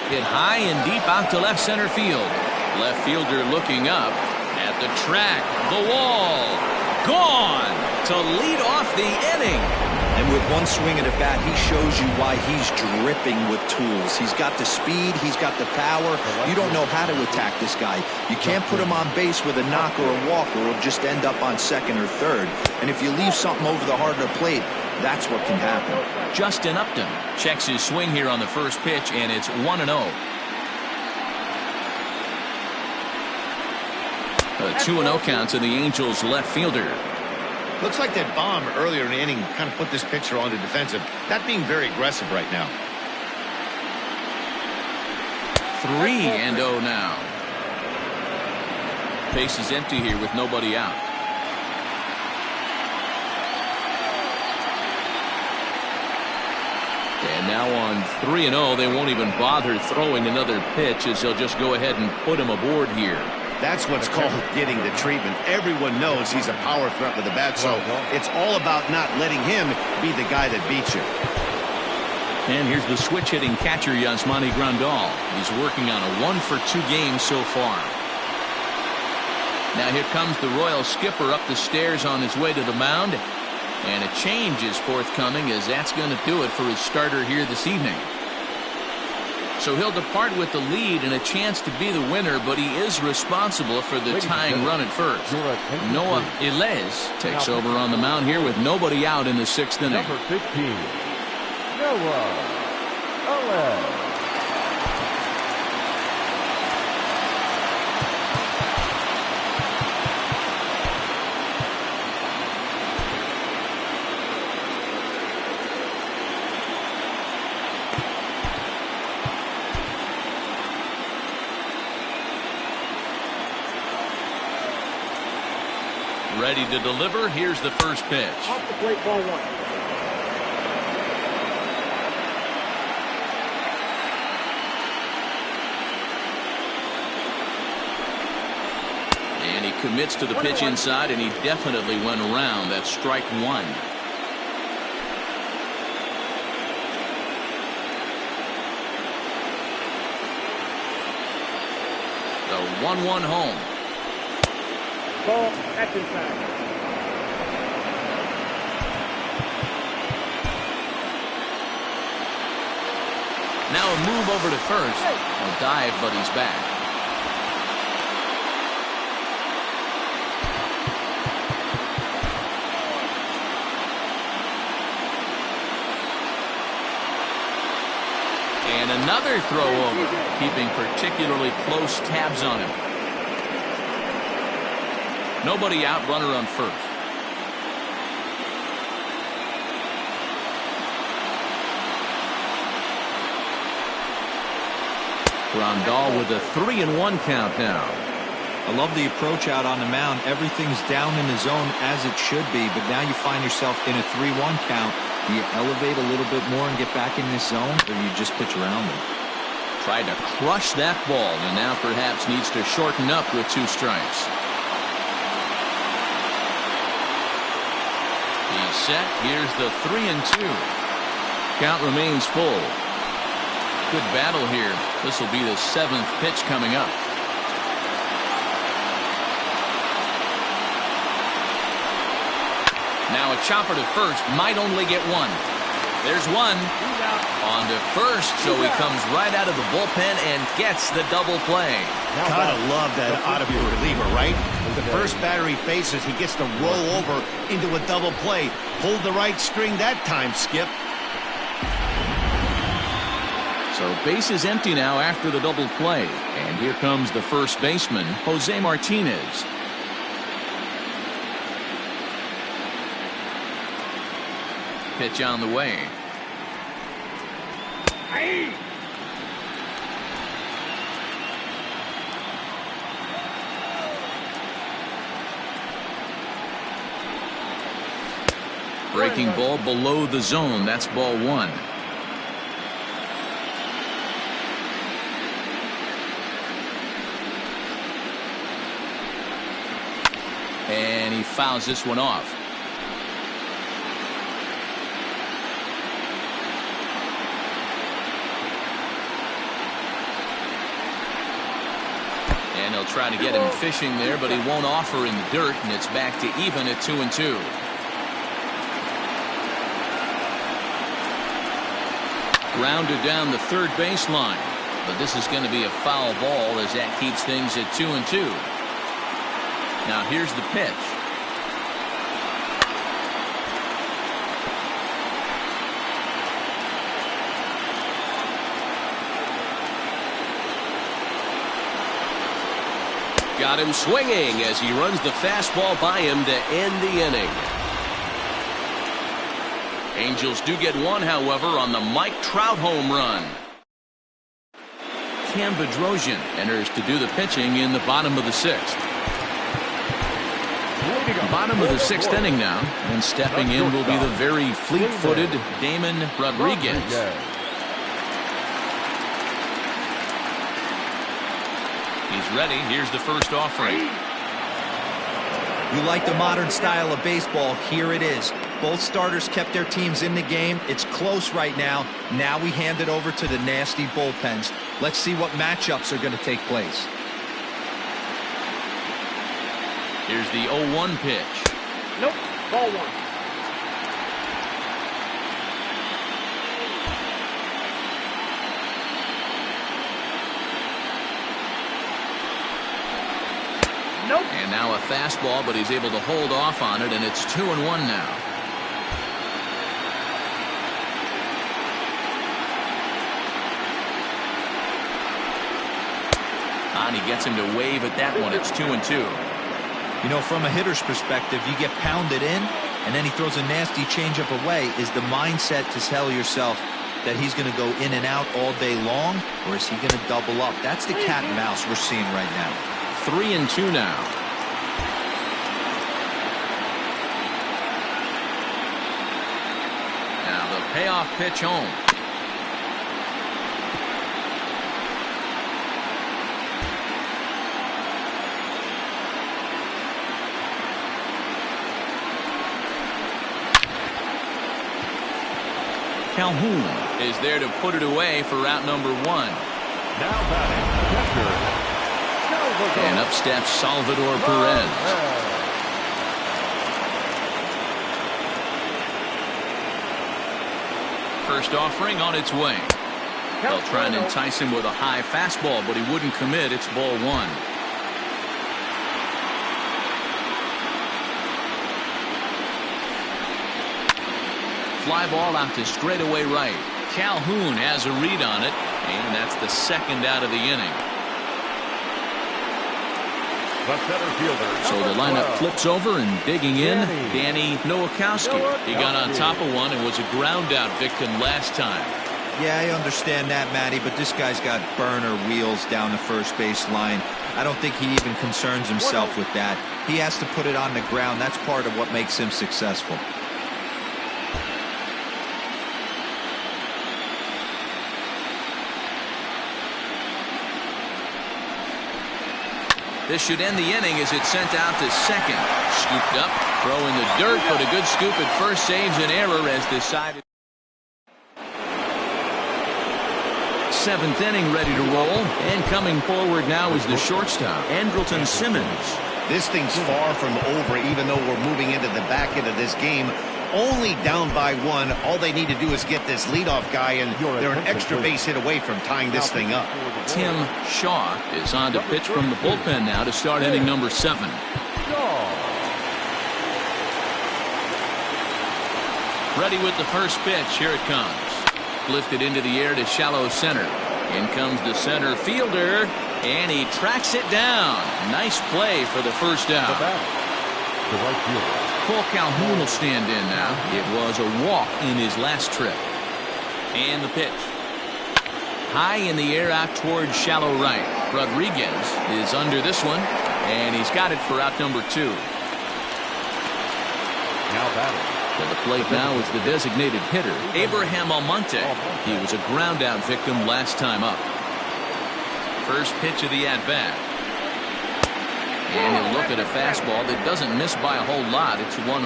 Hit high and deep out to left center field. Left fielder looking up at the track. The wall. Gone to lead off the inning.
And with one swing of the bat, he shows you why he's dripping with tools. He's got the speed, he's got the power. You don't know how to attack this guy. You can't put him on base with a knock or a walk, or he'll just end up on second or third. And if you leave something over the heart of the plate, that's what can happen.
Justin Upton checks his swing here on the first pitch, and it's 1-0. A 2-0 count to the Angels left fielder.
Looks like that bomb earlier in the inning kind of put this pitcher on the defensive. Not being very aggressive right now.
3-0 now. Base is empty here with nobody out. And now on 3-0, they won't even bother throwing another pitch, as they'll just go ahead and put him aboard here.
That's what's called getting the treatment. Everyone knows he's a power threat with the bat, so it's all about not letting him be the guy that beats you.
And here's the switch-hitting catcher, Yasmani Grandal. He's working on a 1-for-2 game so far. Now here comes the Royal skipper up the stairs on his way to the mound. And a change is forthcoming, as that's going to do it for his starter here this evening. So he'll depart with the lead and a chance to be the winner, but he is responsible for the tying run at first. Noah Elez takes over on the mound here with nobody out in the 6th inning.
Number 15, Noah Elez.
Ready to deliver. Here's the first pitch.
Off the plate, ball 1.
And he commits to the pitch inside, and he definitely went around. That's strike 1. The 1-1 home.
Ball, that's inside.
Now a move over to first. A dive, but he's back. And another throw over, keeping particularly close tabs on him. Nobody out, runner on first. Grandal with a 3-1 count now.
I love the approach out on the mound. Everything's down in the zone as it should be, but now you find yourself in a 3-1 count. Do you elevate a little bit more and get back in this zone, or you just pitch around them?
Tried to crush that ball, and now perhaps needs to shorten up with 2 strikes. He's set. Here's the 3-2. Count remains full. Good battle here. This will be the 7th pitch coming up. Now a chopper to first, might only get one. There's one. On to first, so he comes right out of the bullpen and gets the double play.
Gotta love that out of your reliever, right? The first batter he faces, he gets to roll over into a double play. Hold the right string that time, Skip.
So base is empty now after the double play. And here comes the first baseman, Jose Martinez. Pitch on the way. Breaking ball below the zone. That's ball 1. And he fouls this one off. And he'll try to get him fishing there, but he won't offer in the dirt, and it's back to even at 2-2. Grounded down the third baseline. But this is going to be a foul ball as that keeps things at 2-2. Now here's the pitch.
Got him swinging as he runs the fastball by him to end the inning.
Angels do get one, however, on the Mike Trout home run. jmpettyjohn enters to do the pitching in the bottom of the sixth. Bottom of the sixth inning now, and stepping in will be the very fleet-footed Damon Rodriguez. He's ready. Here's the first offering.
You like the modern style of baseball. Here it is. Both starters kept their teams in the game. It's close right now. Now we hand it over to the nasty bullpens. Let's see what matchups are going to take place.
Here's the 0-1 pitch.
Nope. Ball one. Nope.
And now a fastball, but he's able to hold off on it, and it's 2-1 now. And he gets him to wave at that one. It's 2-2.
You know, from a hitter's perspective, you get pounded in, and then he throws a nasty changeup away. Is the mindset to tell yourself that he's going to go in and out all day long, or is he going to double up? That's the cat and mouse we're seeing right now.
3-2 now. Now the payoff pitch home. Calhoun is there to put it away for out number one.
Now batting, catcher.
And up steps Salvador Perez. First offering on its way. They'll try and entice him with a high fastball, but he wouldn't commit. It's ball one. Fly ball out to straightaway right. Calhoun has a read on it, and that's the second out of the inning.
The center fielder.
So the lineup flips over, and digging in, Danny Nowakowski. He got on top of one and was a ground out victim last time.
Yeah, I understand that, Matty, but this guy's got burner wheels down the first base line. I don't think he even concerns himself with that. He has to put it on the ground. That's part of what makes him successful.
This should end the inning as it's sent out to second. Scooped up, throw in the dirt, but a good scoop at first saves an error as decided. Seventh inning ready to roll, and coming forward now is the shortstop, Andrelton Simmons.
This thing's far from over, even though we're moving into the back end of this game. Only down by one. All they need to do is get this leadoff guy, and they're an extra base hit away from tying this thing up.
Tim Shaw is on to pitch from the bullpen now to start inning number 7. Ready with the first pitch. Here it comes. Lifted into the air to shallow center. In comes the center fielder, and he tracks it down. Nice play for the first out.
The right fielder.
Cole Calhoun will stand in now. It was a walk in his last trip. And the pitch. High in the air out towards shallow right. Rodriguez is under this one, and he's got it for out number 2.
Now batting.
To the plate now is the designated hitter, Abraham Almonte. He was a ground out victim last time up. First pitch of the at-bat. And he'll look at a fastball that doesn't miss by a whole lot. It's 1-0.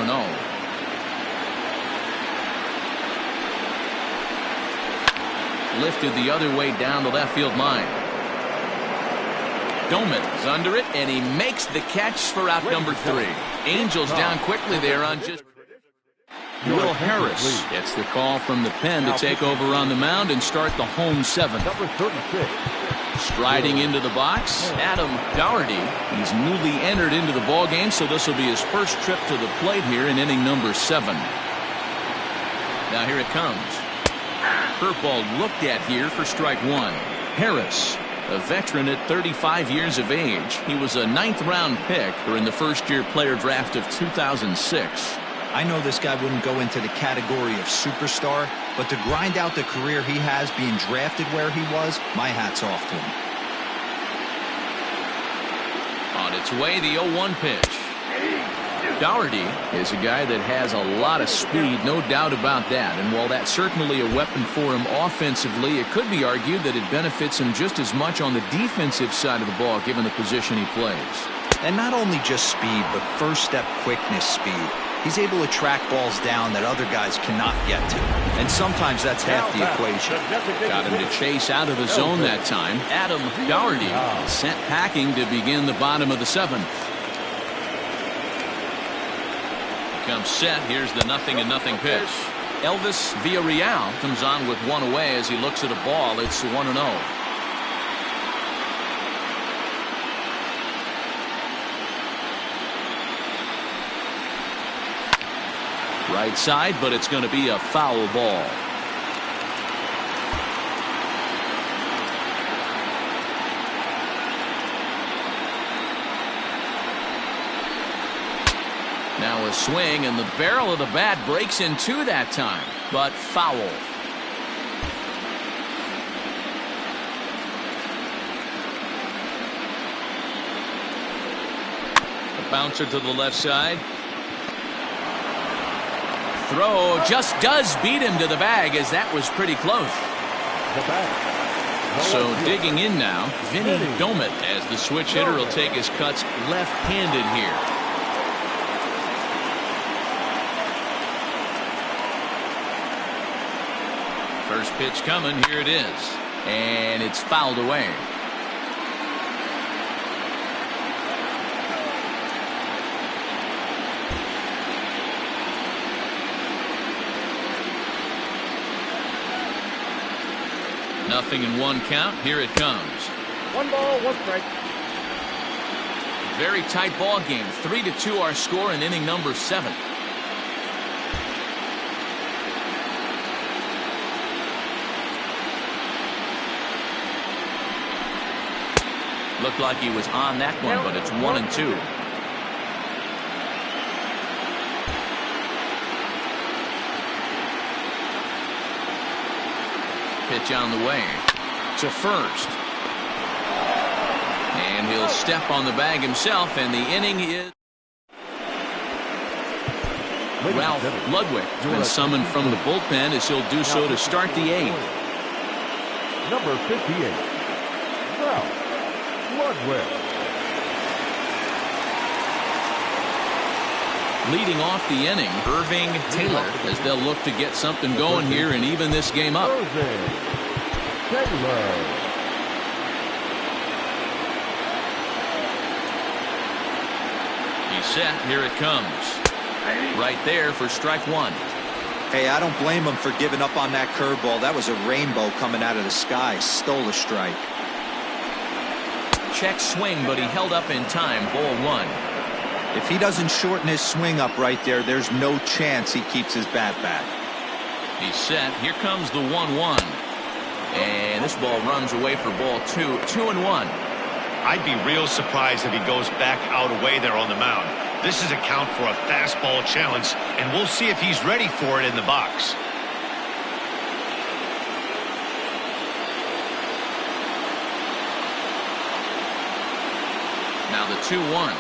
Lifted the other way down the left field line. Doman is under it, and he makes the catch for out number 3. Angels down quickly there on just... Will Harris gets the call from the pen to take over on the mound and start the home seventh.
Number 36.
Striding into the box, Adam Dougherty. He's newly entered into the ball game, so this will be his first trip to the plate here in inning number 7. Now here it comes. Curveball looked at here for strike 1. Harris, a veteran at 35 years of age. He was a 9th-round pick during the first-year player draft of 2006.
I know this guy wouldn't go into the category of superstar, but to grind out the career he has being drafted where he was, my hat's off to him.
On its way, the 0-1 pitch. Dougherty is a guy that has a lot of speed, no doubt about that. And while that's certainly a weapon for him offensively, it could be argued that it benefits him just as much on the defensive side of the ball, given the position he plays.
And not only just speed, but first-step quickness speed. He's able to track balls down that other guys cannot get to. And sometimes that's half the equation.
Got him to chase out of the zone that time. Adam Dougherty sent packing to begin the bottom of the 7th. Comes set. Here's the 0-0 pitch. Elvis Villarreal comes on with 1 away as he looks at a ball. It's 1-0. Right side, but it's going to be a foul ball. Now a swing, and the barrel of the bat breaks in two that time, but foul. A bouncer to the left side. Throw just does beat him to the bag, as that was pretty close. So digging in now, Vinny Domet, as the switch hitter will take his cuts left-handed here. First pitch coming, here it is, and it's fouled away. Nothing in 1 count. Here it comes.
1 ball, 1 strike.
Very tight ball game. 3-2 our score in inning number 7. Looked like he was on that one, but it's 1-2. Pitch on the way to first. And he'll step on the bag himself, and the inning is... Ralph Ludwig been summoned from the bullpen, as he'll do so to start the 8th.
Number 58, Ralph Ludwig.
Leading off the inning, Irving Taylor, as they'll look to get something going here and even this game up. He's set. Here it comes. Right there for strike 1.
Hey, I don't blame him for giving up on that curveball. That was a rainbow coming out of the sky. Stole a strike.
Check swing, but he held up in time. Ball 1.
If he doesn't shorten his swing up right there, there's no chance he keeps his bat back.
He's set. Here comes the 1-1. And this ball runs away for ball 2. 2-1.
I'd be real surprised if he goes back out away there on the mound. This is a count for a fastball challenge, and we'll see if he's ready for it in the box.
Now the 2-1.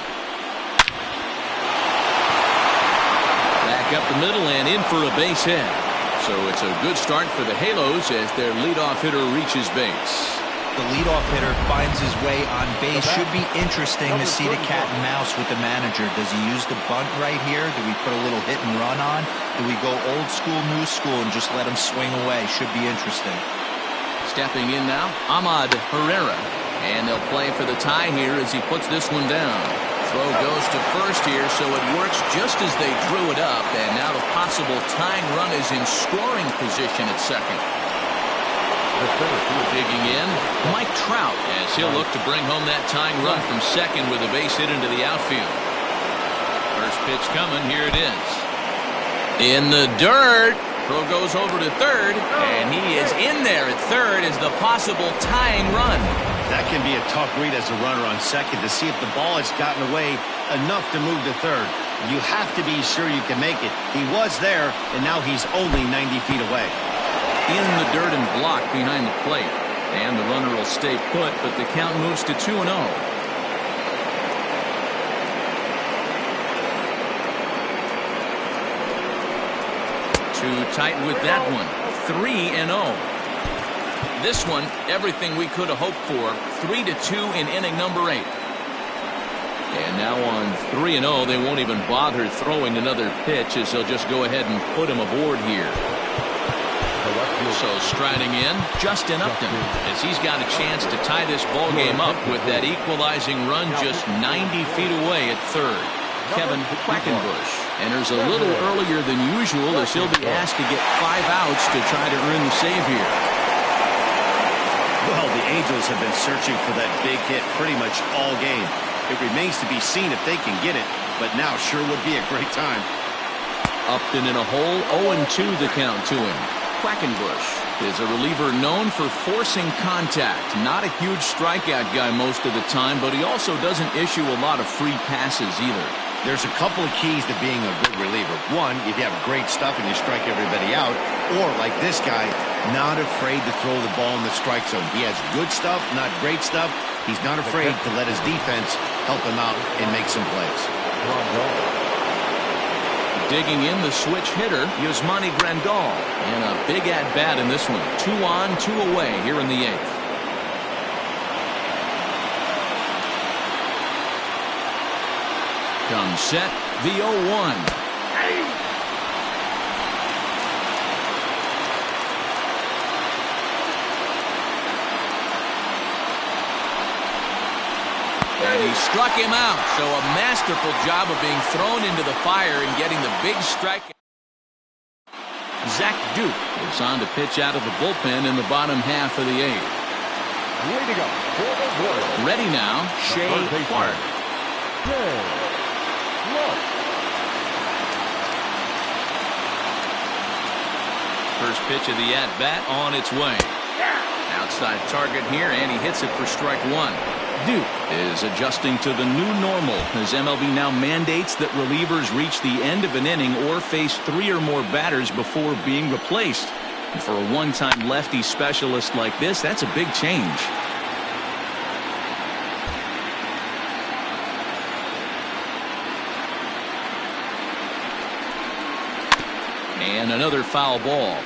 Back up the middle and in for a base hit. So it's a good start for the Halos as their leadoff hitter reaches base.
The leadoff hitter finds his way on base. Should be interesting to see the cat and mouse with the manager. Does he use the bunt right here? Do we put a little hit and run on? Do we go old school, new school, and just let him swing away? Should be interesting.
Stepping in now, Ahmad Herrera. And they'll play for the tie here as he puts this one down. Throw goes to first here, so it works just as they drew it up, and now the possible tying run is in scoring position at second. Digging in, Mike Trout, as he'll look to bring home that tying run from second with a base hit into the outfield. First pitch coming, here it is. In the dirt. Throw goes over to third, and he is in there at third as the possible tying run.
That can be a tough read as a runner on second to see if the ball has gotten away enough to move to third. You have to be sure you can make it. He was there, and now he's only 90 feet away.
In the dirt and blocked behind the plate. And the runner will stay put, but the count moves to 2-0. Too tight with that one. 3-0. This one, everything we could have hoped for. 3-2 in inning number 8. And now on 3-0, they won't even bother throwing another pitch as they'll just go ahead and put him aboard here. So striding in, Justin Upton, as he's got a chance to tie this ball game up with that equalizing run just 90 feet away at third. Kevin Quackenbush enters a little earlier than usual as he'll be asked to get 5 outs to try to earn the save here.
Well, the Angels have been searching for that big hit pretty much all game. It remains to be seen if they can get it, but now sure would be a great time.
Upton in a hole, 0-2 the count to him. Quackenbush is a reliever known for forcing contact. Not a huge strikeout guy most of the time, but he also doesn't issue a lot of free passes either.
There's a couple of keys to being a good reliever. One, if you have great stuff and you strike everybody out, or like this guy, not afraid to throw the ball in the strike zone. He has good stuff, not great stuff. He's not afraid to let his defense help him out and make some plays.
Digging in, the switch hitter, Yasmani Grandal. And a big at-bat in this one. 2 on, 2 away here in the 8th. Comes set, the 0-1. And he struck him out. So a masterful job of being thrown into the fire and getting the big strike. Zach Duke is on to pitch out of the bullpen in the bottom half of the 8th. Ready now, Shea Clark. First pitch of the at-bat on its way. Outside target here, and he hits it for strike 1. Duke is adjusting to the new normal as MLB now mandates that relievers reach the end of an inning or face 3 or more batters before being replaced. And for a one-time lefty specialist like this, that's a big change. And another foul ball.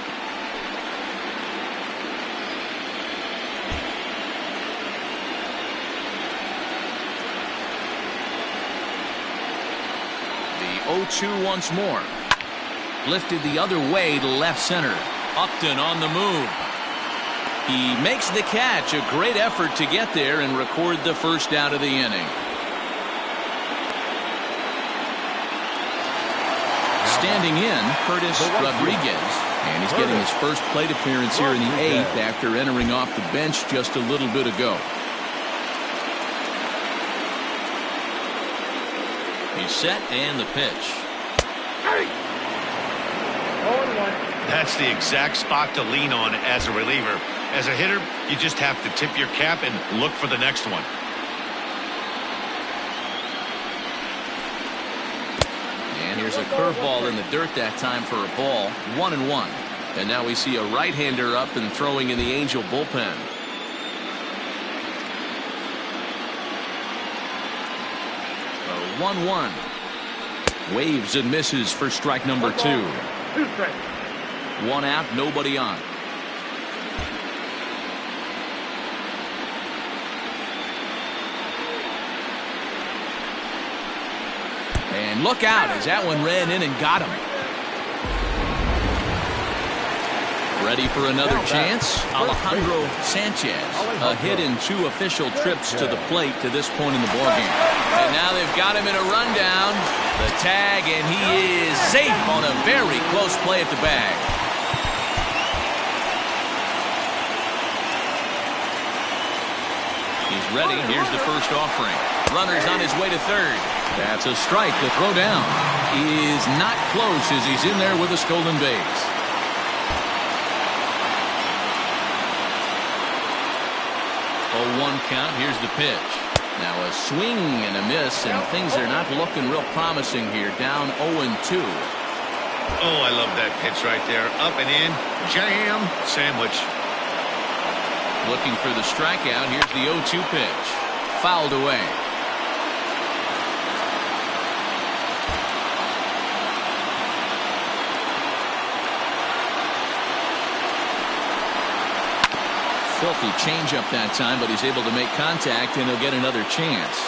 The 0-2 once more. Lifted the other way to left center. Upton on the move. He makes the catch. A great effort to get there and record the first out of the inning. Standing in, Curtis Rodriguez. And he's getting his first plate appearance here in the 8th after entering off the bench just a little bit ago. He's set and the pitch.
That's the exact spot to lean on as a reliever. As a hitter, you just have to tip your cap and look for the next one.
And here's a curveball in the dirt that time for a ball. 1-1. And now we see a right-hander up and throwing in the Angel bullpen. A 1-1. Waves and misses for strike number 2. 1 out, nobody on. And look out as that one ran in and got him. Ready for another chance? Alejandro Sanchez. A hit in 2 official trips to the plate to this point in the ballgame. And now they've got him in a rundown. The tag, and he is safe on a very close play at the bag. He's ready. Here's the first offering. Runner's on his way to third. That's a strike. The throw down is not close as he's in there with a stolen base. 0-1 count. Here's the pitch. Now a swing and a miss, and things are not looking real promising here. Down 0-2.
Oh, I love that pitch right there. Up and in. Jam. Sandwich.
Looking for the strikeout. Here's the 0-2 pitch. Fouled away. Filthy changeup that time, but he's able to make contact, and he'll get another chance.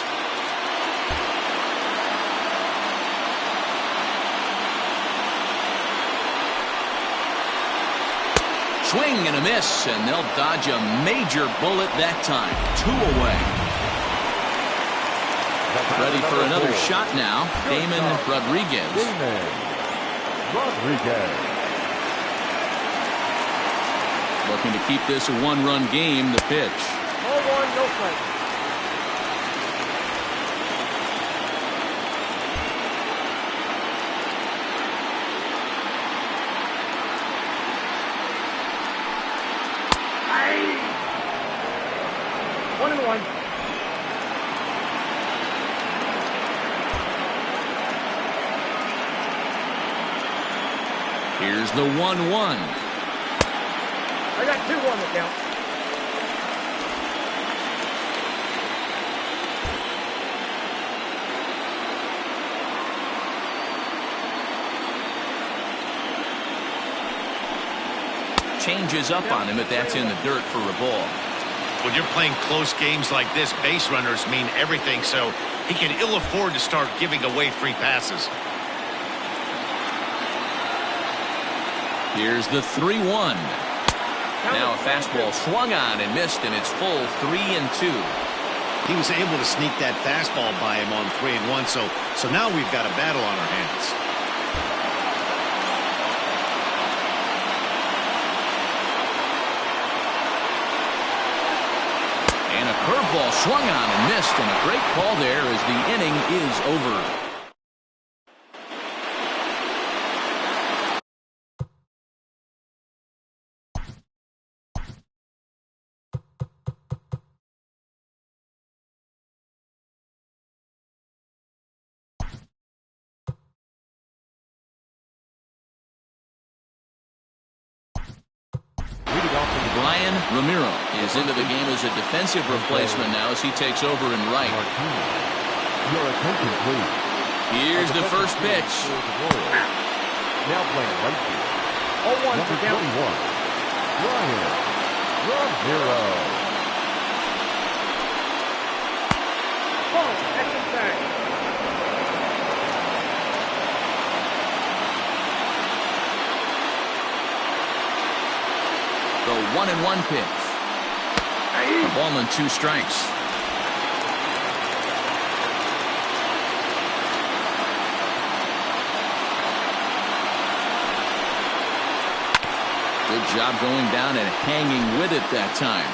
Swing and a miss, and they'll dodge a major bullet that time. 2 away. Ready for another shot now. Damon Rodriguez. Looking to keep this a 1-run game. The pitch.
0-1, no strike.
Here's the 1-1.
I got 2-1 to count.
Changes up on him, but that's in the dirt for a ball.
When you're playing close games like this, base runners mean everything, so he can ill afford to start giving away free passes.
Here's the 3-1. Now a fastball swung on and missed, and it's full 3-2.
He was able to sneak that fastball by him on 3-1, so now we've got a battle on our hands.
And a curveball swung on and missed, and a great call there as the inning is over. Brian Ramiro is into the game as a defensive replacement now as he takes over in right.
Your attention, please.
Here's the first pitch.
Now playing right field. 0-1 to 21. Brian Ramiro. That's inside.
The 1-1 pitch. A ball and 2 strikes. Good job going down and hanging with it that time.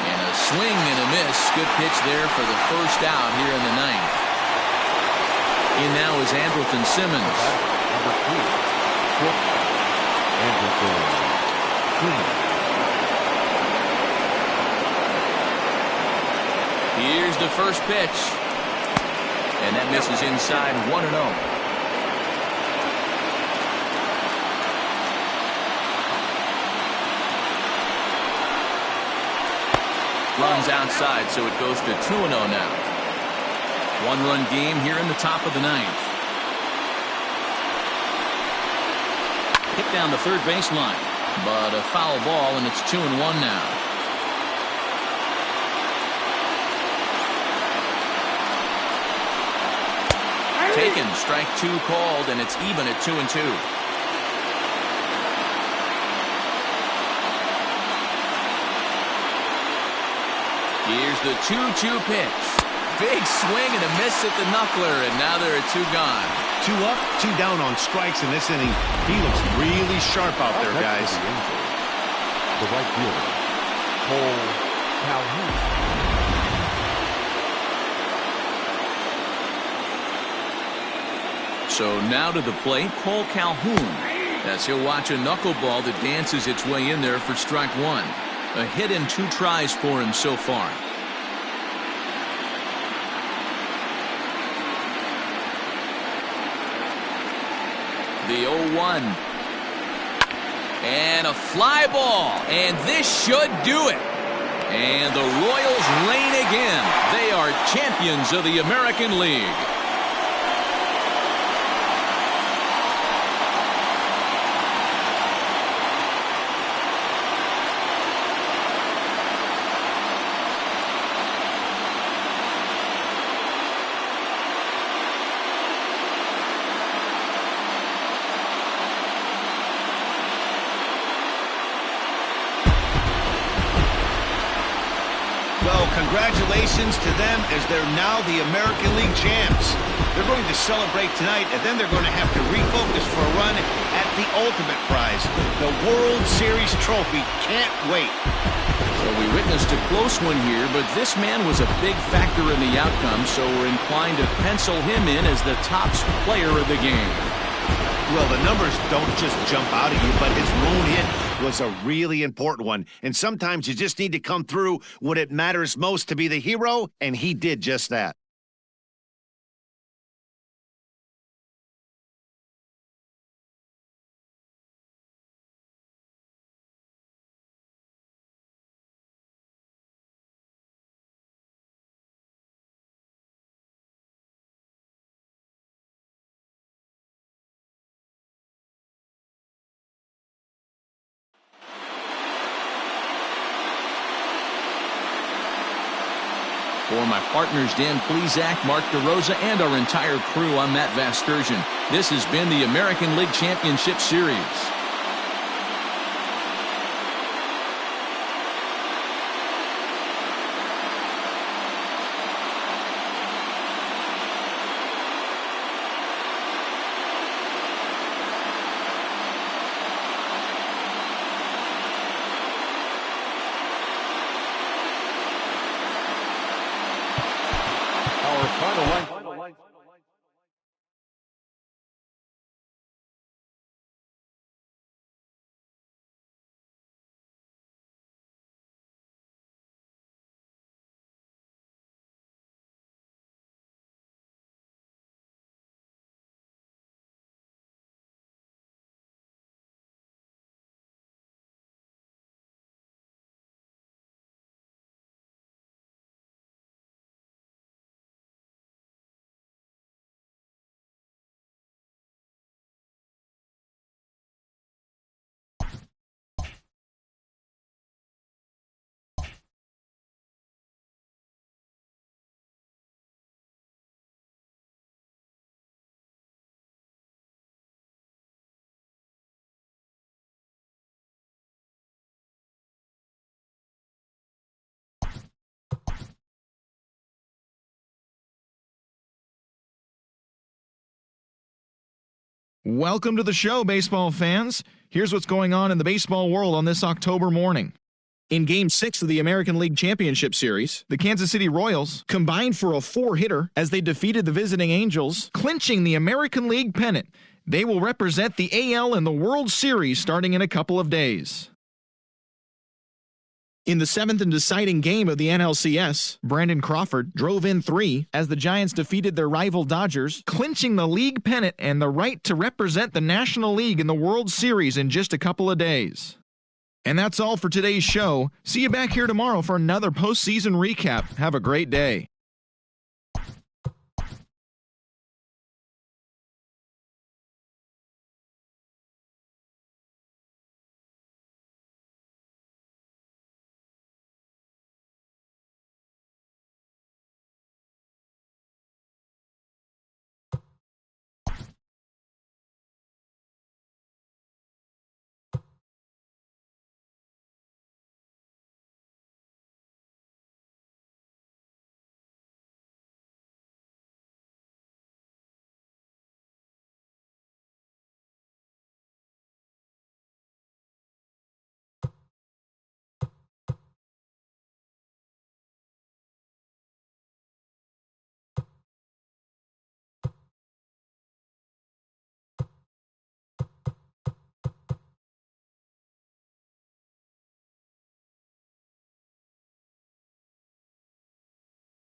And a swing and a miss. Good pitch there for the first out here in the 9th. In now is Andrelton Simmons.
Number 2. Andrelton Simmons.
Here's the first pitch. And that misses inside 1-0. Runs outside, so it goes to 2-0 now. 1-run game here in the top of the 9th. Hit down the third baseline, but a foul ball, and it's 2-1 now. Taken, strike 2 called, and it's even at 2-2. Here's the 2-2 pitch. Big swing and a miss at the knuckler, and now there are 2 gone.
2 up, 2 down on strikes in this inning. He looks really sharp out there, guys.
The right fielder, Cole Calhoun.
So now to the plate, Cole Calhoun. As he'll watch a knuckleball that dances its way in there for strike 1. A hit and 2 tries for him so far. The 0-1. And a fly ball. And this should do it. And the Royals reign again. They are champions of the American League.
Congratulations to them as they're now the American League champs. They're going to celebrate tonight, and then they're going to have to refocus for a run at the ultimate prize, the World Series trophy. Can't wait.
So we witnessed a close one here, but this man was a big factor in the outcome, so we're inclined to pencil him in as the top player of the game.
Well, the numbers don't just jump out at you, but his lone hit was a really important one. And sometimes you just need to come through when it matters most to be the hero, and he did just that.
For my partners Dan Plesac, Mark DeRosa, and our entire crew, I'm Matt Vasgersian. This has been the American League Championship Series.
Final line.
Welcome to the show, baseball fans. Here's what's going on in the baseball world on this October morning. In Game 6 of the American League Championship Series, the Kansas City Royals combined for a 4-hitter as they defeated the visiting Angels, clinching the American League pennant. They will represent the AL in the World Series starting in a couple of days. In the 7th and deciding game of the NLCS, Brandon Crawford drove in 3 as the Giants defeated their rival Dodgers, clinching the league pennant and the right to represent the National League in the World Series in just a couple of days. And that's all for today's show. See you back here tomorrow for another postseason recap. Have a great day.